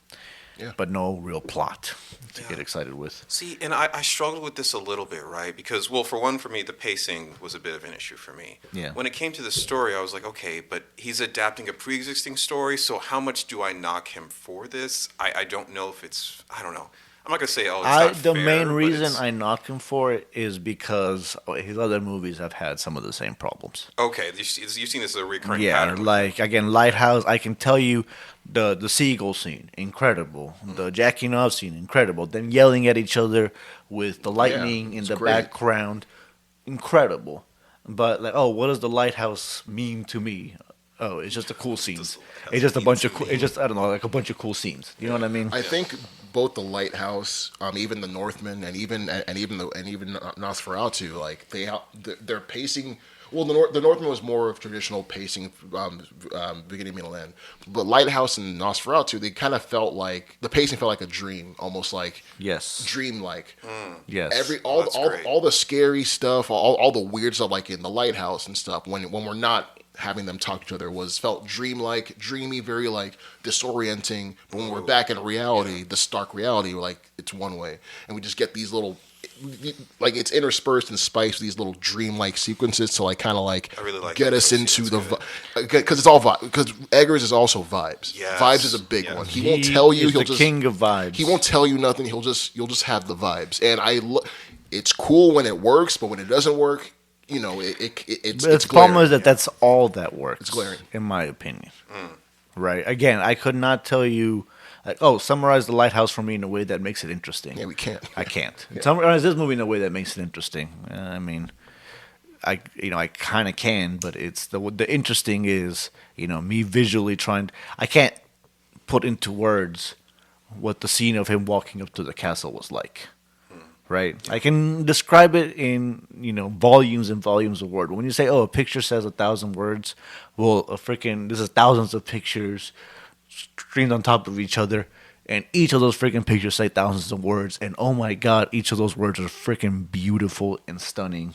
Yeah. But no real plot to get excited with. See, and I struggled with this a little bit, right? Because, well, for me, the pacing was a bit of an issue for me. Yeah. When it came to the story, I was like, okay, but he's adapting a pre-existing story, so how much do I knock him for this? I don't know if it's, I don't know. I'm not going to say, it's not The fair, main but reason it's- I knock him for it is because his other movies have had some of the same problems. Okay, you've seen this as a recurring Yeah, pattern. like again, Lighthouse. I can tell you the seagull scene, incredible. The jacking off scene, incredible. Them yelling at each other with the lightning in it's the great. background, incredible. But like, what does the lighthouse mean to me? Oh, it's just a cool scenes. It's just a bunch of cool. It's just, I don't know, like a bunch of cool scenes. You know what I mean? I think both the Lighthouse, even the Northman, and even Nosferatu, like their pacing Well, the Northman was more of traditional pacing, beginning, middle, end. But Lighthouse and Nosferatu, they kind of felt like the pacing felt like a dream, almost like Yes. dream-like. Yes. All the scary stuff, all the weird stuff, like in the Lighthouse and stuff. When we're not having them talk to each other, felt dreamlike, dreamy, very like disorienting. But when we're back in reality, the stark reality, we're like it's one way, and we just get these little. Like it's interspersed and spiced with these little dreamlike sequences to like kind of like I really like get that us into the good. because it's all vibe. Because Eggers is also vibes. Yes. Vibes is a big Yes. one. He won't tell you. He's He'll the just king of vibes. He won't tell you nothing. You'll just have the vibes. And it's cool when it works, but when it doesn't work, you know it's. But the problem is that that's all that works. It's glaring, in my opinion. Right. Again, I could not tell you. Like, summarize the Lighthouse for me in a way that makes it interesting. Yeah, we can't. I can't. Summarize this movie in a way that makes it interesting. I mean, I kind of can, but it's the interesting is me visually trying. I can't put into words what the scene of him walking up to the castle was like. Right. I can describe it in volumes and volumes of words. When you say, a picture says 1,000 words, well, this is thousands of pictures streamed on top of each other, and each of those freaking pictures say thousands of words, and oh my god, each of those words are freaking beautiful and stunning.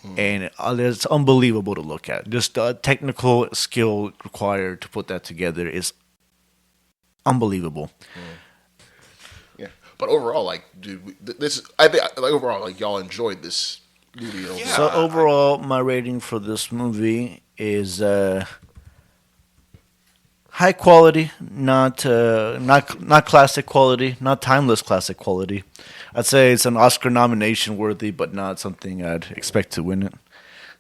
Yep. And it's unbelievable to look at. Just the technical skill required to put that together is unbelievable. Yeah, but overall, like, dude, I think overall, like, y'all enjoyed this movie. Yeah. So overall, my rating for this movie is high quality, not classic quality, not timeless classic quality. I'd say it's an Oscar nomination worthy, but not something I'd expect to win it.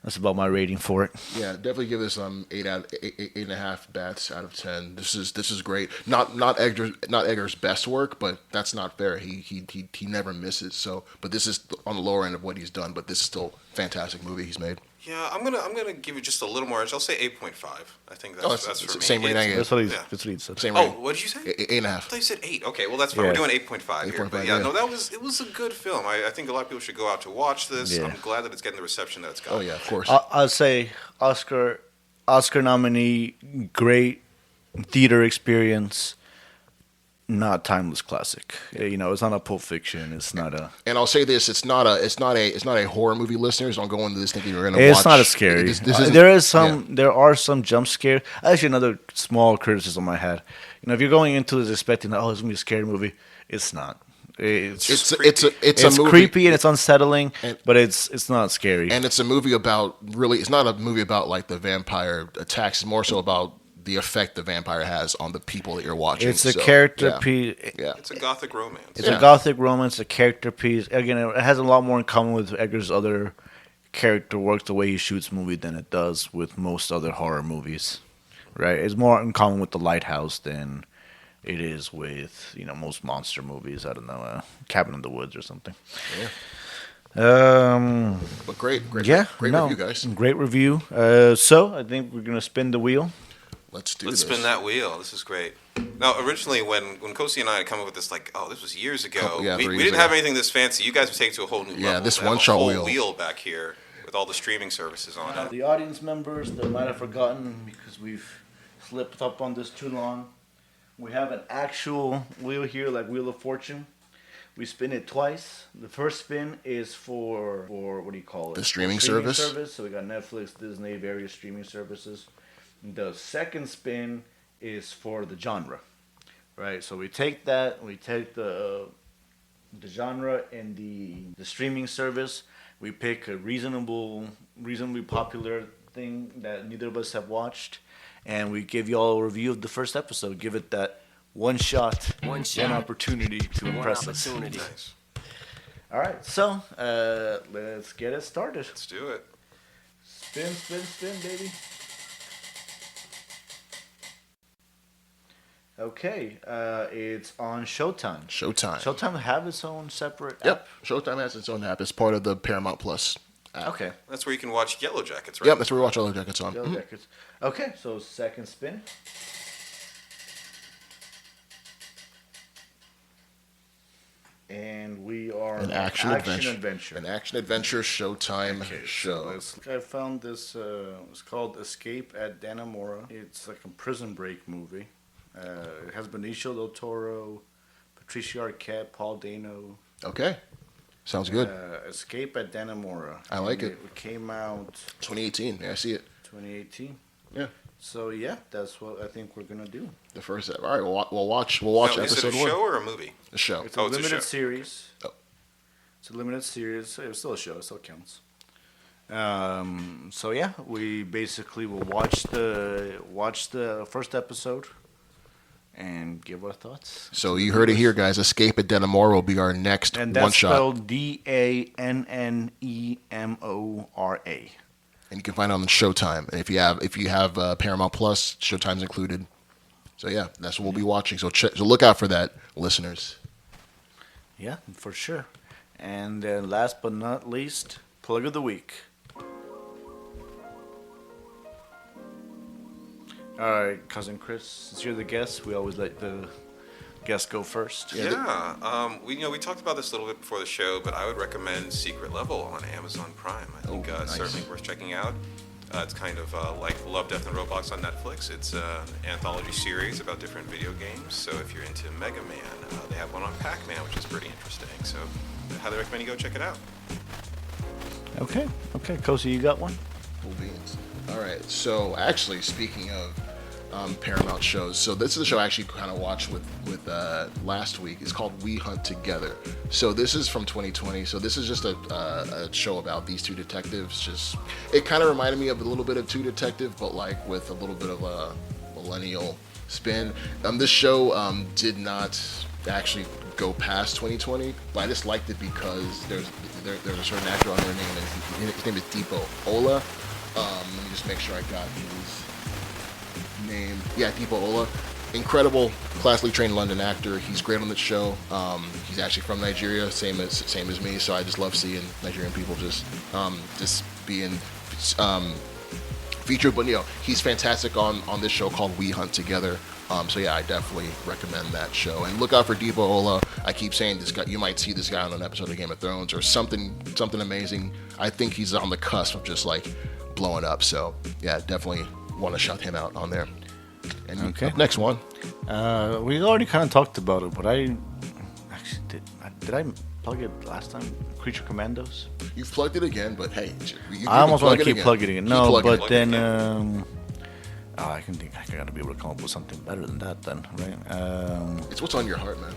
That's about my rating for it. Yeah, definitely give this 8.5 bats out of 10. This is great. Not Eggers' best work, but that's not fair. He never misses. So, but this is on the lower end of what he's done. But this is still a fantastic movie he's made. Yeah, I'm gonna give it just a little more edge. I'll say 8.5. I think that's for me. Same rating I gave. That's what he said. Same Oh, rating. what did you say? 8.5. I thought you said 8. Okay, well that's fine. Yeah. We're doing 8.5 here. 8.5, But yeah. no, it was a good film. I think a lot of people should go out to watch this. Yeah. I'm glad that it's getting the reception that it's got. Oh yeah, of course. I'll say Oscar nominee, great theater experience, not timeless classic. It's not a Pulp Fiction. It's not a. And I'll say this: it's not a horror movie. Listeners, don't go into this thinking you're gonna watch. It's not a scary. There are some jump scares. Actually, another small criticism I had. If you're going into this expecting that it's gonna be a scary movie, it's not. It's a movie. creepy and it's unsettling, but it's not scary. And it's a movie about it's not a movie about like the vampire attacks. It's more so about the effect the vampire has on the people that you're watching. It's a character piece. Yeah. It's a gothic romance. It's a gothic romance, a character piece. Again, it has a lot more in common with Eggers' other character work, the way he shoots movies, than it does with most other horror movies. Right? It's more in common with The Lighthouse than it is with most monster movies. I don't know, Cabin in the Woods or something. Yeah. But great review, guys. Great review. So I think we're gonna spin the wheel. Let's spin that wheel. This is great. Now, originally, when Kosi and I had come up with this, this was years ago. We didn't have anything this fancy. You guys would take it to a whole new level. Yeah, this one-shot wheel back here with all the streaming services on it. The audience members that might have forgotten because we've slipped up on this too long. We have an actual wheel here, like Wheel of Fortune. We spin it twice. The first spin is for what do you call it? The streaming service. So we got Netflix, Disney, various streaming services. The second spin is for the genre, right? So we take the genre and the streaming service. We pick a reasonably popular thing that neither of us have watched, and we give you all a review of the first episode. Give it that one shot, one opportunity to impress us. Nice. All right, so let's get it started. Let's do it. Spin, baby. Okay, it's on Showtime. Showtime have its own separate app? Yep, Showtime has its own app. It's part of the Paramount Plus app. Okay. That's where you can watch Yellow Jackets, right? Yep, that's where we watch Yellow Jackets on. Yellow Jackets. Okay, so second spin. And we are An action adventure. adventure. An action adventure Showtime show. I found this. It's called Escape at Dannemora. It's like a prison break movie. It has Benicio del Toro, Patricia Arquette, Paul Dano. Okay. Sounds good. Escape at Dannemora. I like it. It came out 2018. Yeah, I see it. 2018. Yeah. So yeah, that's what I think we're gonna do. The first. All right. We'll watch Now, is it episode a 1. show or a movie? A show. It's a it's a limited show. series. Oh. It's a limited series. It's still a show. It still counts. So yeah, we basically will watch the first episode and give our thoughts. So you heard it here, guys. Escape at Dannemora will be our next And one that's shot. spelled Dannemora. And you can find it on Showtime. And if you have Paramount Plus, Showtime's included. So yeah, that's what we'll be watching. So look out for that, listeners. Yeah, for sure. And then last but not least, plug of the week. All right, cousin Chris, since you're the guest, we always let the guest go first. Yeah, we talked about this a little bit before the show, but I would recommend Secret Level on Amazon Prime. I think nice. certainly worth checking out. It's kind of like Love, Death, and Robots on Netflix. It's an anthology series about different video games. So if you're into Mega Man, they have one on Pac-Man, which is pretty interesting. So I highly recommend you go check it out. Okay, Kosi, you got one? Cool beans. All right. So actually, speaking of Paramount shows, so this is a show I actually kind of watched with last week. It's called We Hunt Together. So this is from 2020. So this is just a show about these two detectives. It kind of reminded me of a little bit of True Detective, but like with a little bit of a millennial spin. This show did not actually go past 2020, but I just liked it because there's a certain actor on there his name is Deepo Ola. Let me just make sure I got his name. Yeah, Deepo Ola. Incredible, classically trained London actor. He's great on the show. He's actually from Nigeria, same as me. So I just love seeing Nigerian people just being featured. But he's fantastic on this show called We Hunt Together. So yeah, I definitely recommend that show. And look out for Deepo Ola. I keep saying this guy. You might see this guy on an episode of Game of Thrones or something amazing. I think he's on the cusp of just like blowing up. So yeah, definitely want to shout him out on there. And Okay. next one. We already kind of talked about it, but I actually did I plug it last time? Creature Commandos. You've plugged it again, but hey, you I almost want to keep again. plugging it. Keep No, plugging but it. then I gotta be able to come up with something better than that. Then, right? It's what's on your heart, man.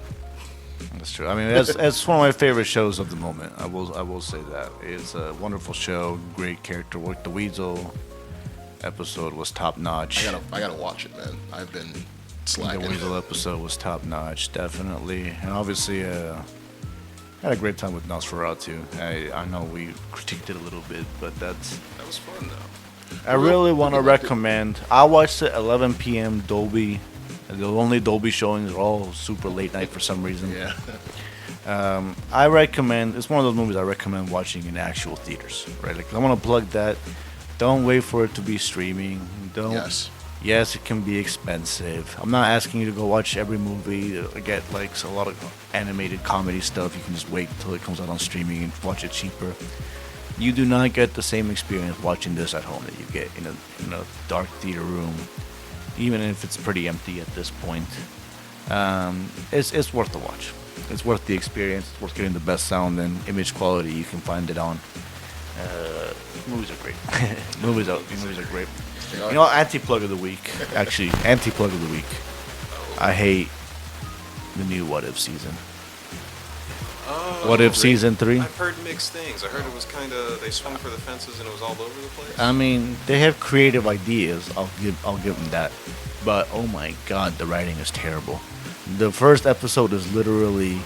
That's true. I mean, it's one of my favorite shows of the moment. I will say that it's a wonderful show. Great character work. The Weasel episode was top notch. I gotta watch it, man. I've been slacking. The Weasel episode was top notch, definitely, and obviously, had a great time with Nosferatu. I know we critiqued it a little bit, but that was fun though. I really want to recommend. I watched it 11 p.m. Dolby. The only Dolby showings are all super late night for some reason. Yeah. I recommend. It's one of those movies I recommend watching in actual theaters. Right, like I want to plug that. Don't wait for it to be streaming. Don't. Yes. Yes, it can be expensive. I'm not asking you to go watch every movie. Get like a lot of animated comedy stuff. You can just wait until it comes out on streaming and watch it cheaper. You do not get the same experience watching this at home that you get in a dark theater room, even if it's pretty empty at this point. It's worth the watch. It's worth the experience. It's worth getting the best sound and image quality you can find it on. Movies are great. movies are great. You know, anti-plug of the week. Actually, anti-plug of the week. I hate the new What If season. What If season 3? I've heard mixed things. I heard it was kind of they swung for the fences and it was all over the place. I mean, they have creative ideas. I'll give them that. But oh my god, the writing is terrible. The first episode is literally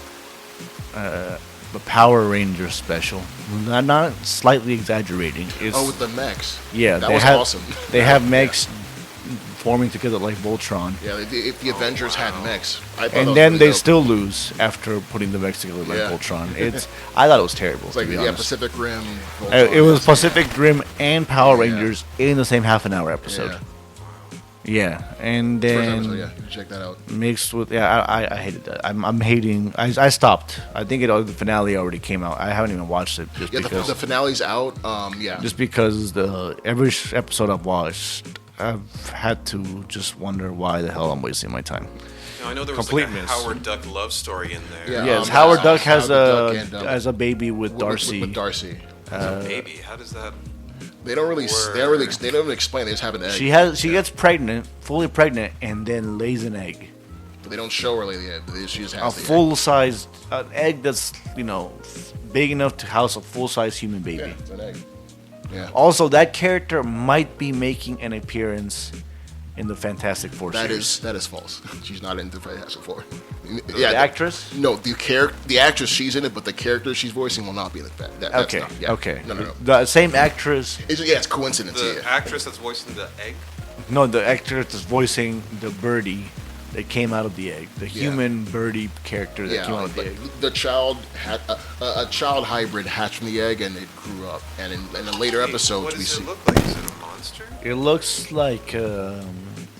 the Power Rangers special. Not slightly exaggerating. It's, with the mechs. yeah, that was awesome. They have mechs forming together like Voltron. Yeah, if the Avengers had mechs, I thought that And was then really they dope. still lose after putting the mechs together like Yeah. Voltron. I thought it was terrible. It's like to be yeah, honest. Pacific Rim. It was Voltron. Pacific Rim and Power Yeah. Rangers in the same half an hour episode. Yeah. Yeah, and First then episode, yeah, you can check that out. mixed with I hated that. I'm hating. I stopped. I think the finale already came out. I haven't even watched it just Yeah, because the finale's out. Yeah, just because every episode I've watched, I've had to just wonder why the hell I'm wasting my time. I know there was Complete like a miss. Howard Duck love story in there. Yeah. Yes, Howard Duck has Howard Duck and, a baby with Darcy. With Darcy. Baby, how does that? They don't really explain. They just have an egg. She gets pregnant, fully pregnant, and then lays an egg. But they don't show her lay the egg. She just A has the egg. full-sized egg that's big enough to house a full-size human baby. Yeah, it's an egg. Yeah. Also, that character might be making an appearance in the Fantastic Four series. That is false. She's not in the Fantastic Four. The actress? No, the actress, she's in it, but the character she's voicing will not be in the Okay. Not, yeah. Okay. No. The same actress. It's coincidence. The Yeah. actress that's voicing the egg. No, the actress that's voicing the birdie that came out of the egg. The human birdie character that came out of the egg. The child had a child hybrid hatched from the egg, and it grew up. And in the later episodes, What we does see. it look like? Is it a monster? It looks like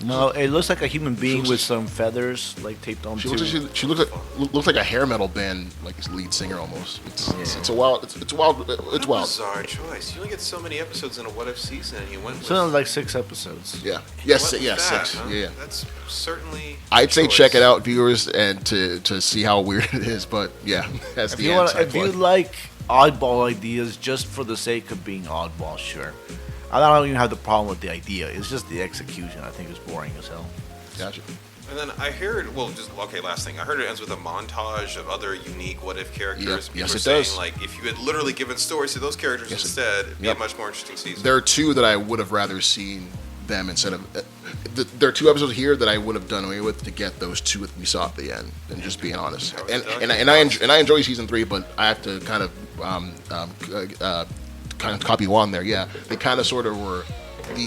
no, it looks like a human being looks with like- some feathers like taped onto. She looks like a hair metal band, like his lead singer almost. It's wild. What a bizarre choice. You only get so many episodes in a What If season, and you went with. So like 6 episodes. Yeah. went Yes. with Yeah. that, 6. huh? Yeah. That's certainly. I'd say choice. check it out, viewers, and to see how weird it is. But yeah, that's the If you like oddball ideas just for the sake of being oddball, sure. I don't even have the problem with the idea. It's just the execution. I think is boring as hell. Gotcha. And then I heard, last thing. I heard it ends with a montage of other unique What If characters. Yep. People Yes, were it saying, does. like, if you had literally given stories to those characters Yes, instead, it'd be yep. a much more interesting season. There are 2 that I would have rather seen them instead of. There are 2 episodes here that I would have done away with to get those 2 that we saw at the end. And just being honest, and I enjoy season 3, but I have to kind of copy Juan there. Yeah, they kind of sort of were.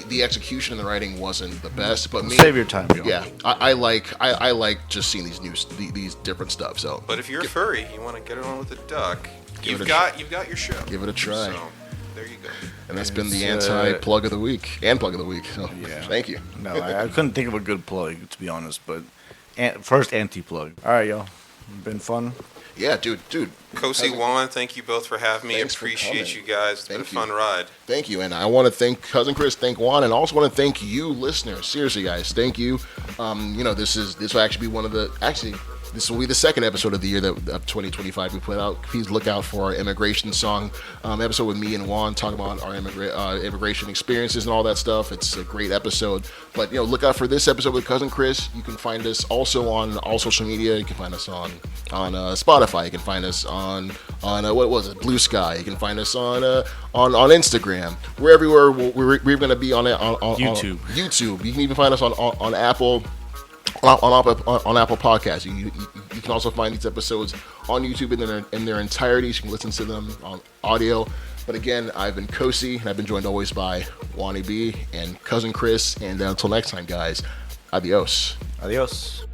The execution and the writing wasn't the best, but me. Save your time, yo. Yeah, I like just seeing these different stuff. So, But if you're a furry, you want to get it on with a duck, Give you've it a got your show. give it a try. So there you go. And that's been the It's, anti-plug of the week and plug of the week. So, Yeah. thank you. No, I couldn't think of a good plug to be honest. But first anti-plug. All right, y'all. Been fun. Yeah, dude. Kosi, Juan, thank you both for having me. Thanks for Appreciate coming. you guys. It's been a Thank you. fun ride. Thank you, and I want to thank Cousin Chris, thank Juan, and also want to thank you, listeners. Seriously, guys, thank you. This will actually be this will be the second episode of the year of 2025 we put out. Please look out for our immigration song episode with me and Juan talking about our immigration experiences and all that stuff. It's a great episode. But look out for this episode with Cousin Chris. You can find us also on all social media. You can find us on Spotify. You can find us on what was it, Blue Sky. You can find us on Instagram. We're everywhere. We're going to be on YouTube. YouTube. You can even find us on Apple. On Apple Podcasts. You can also find these episodes on YouTube in their entirety. So you can listen to them on audio. But again, I've been Kosi, and I've been joined always by Wani B and Cousin Chris. And until next time, guys, adios. Adios.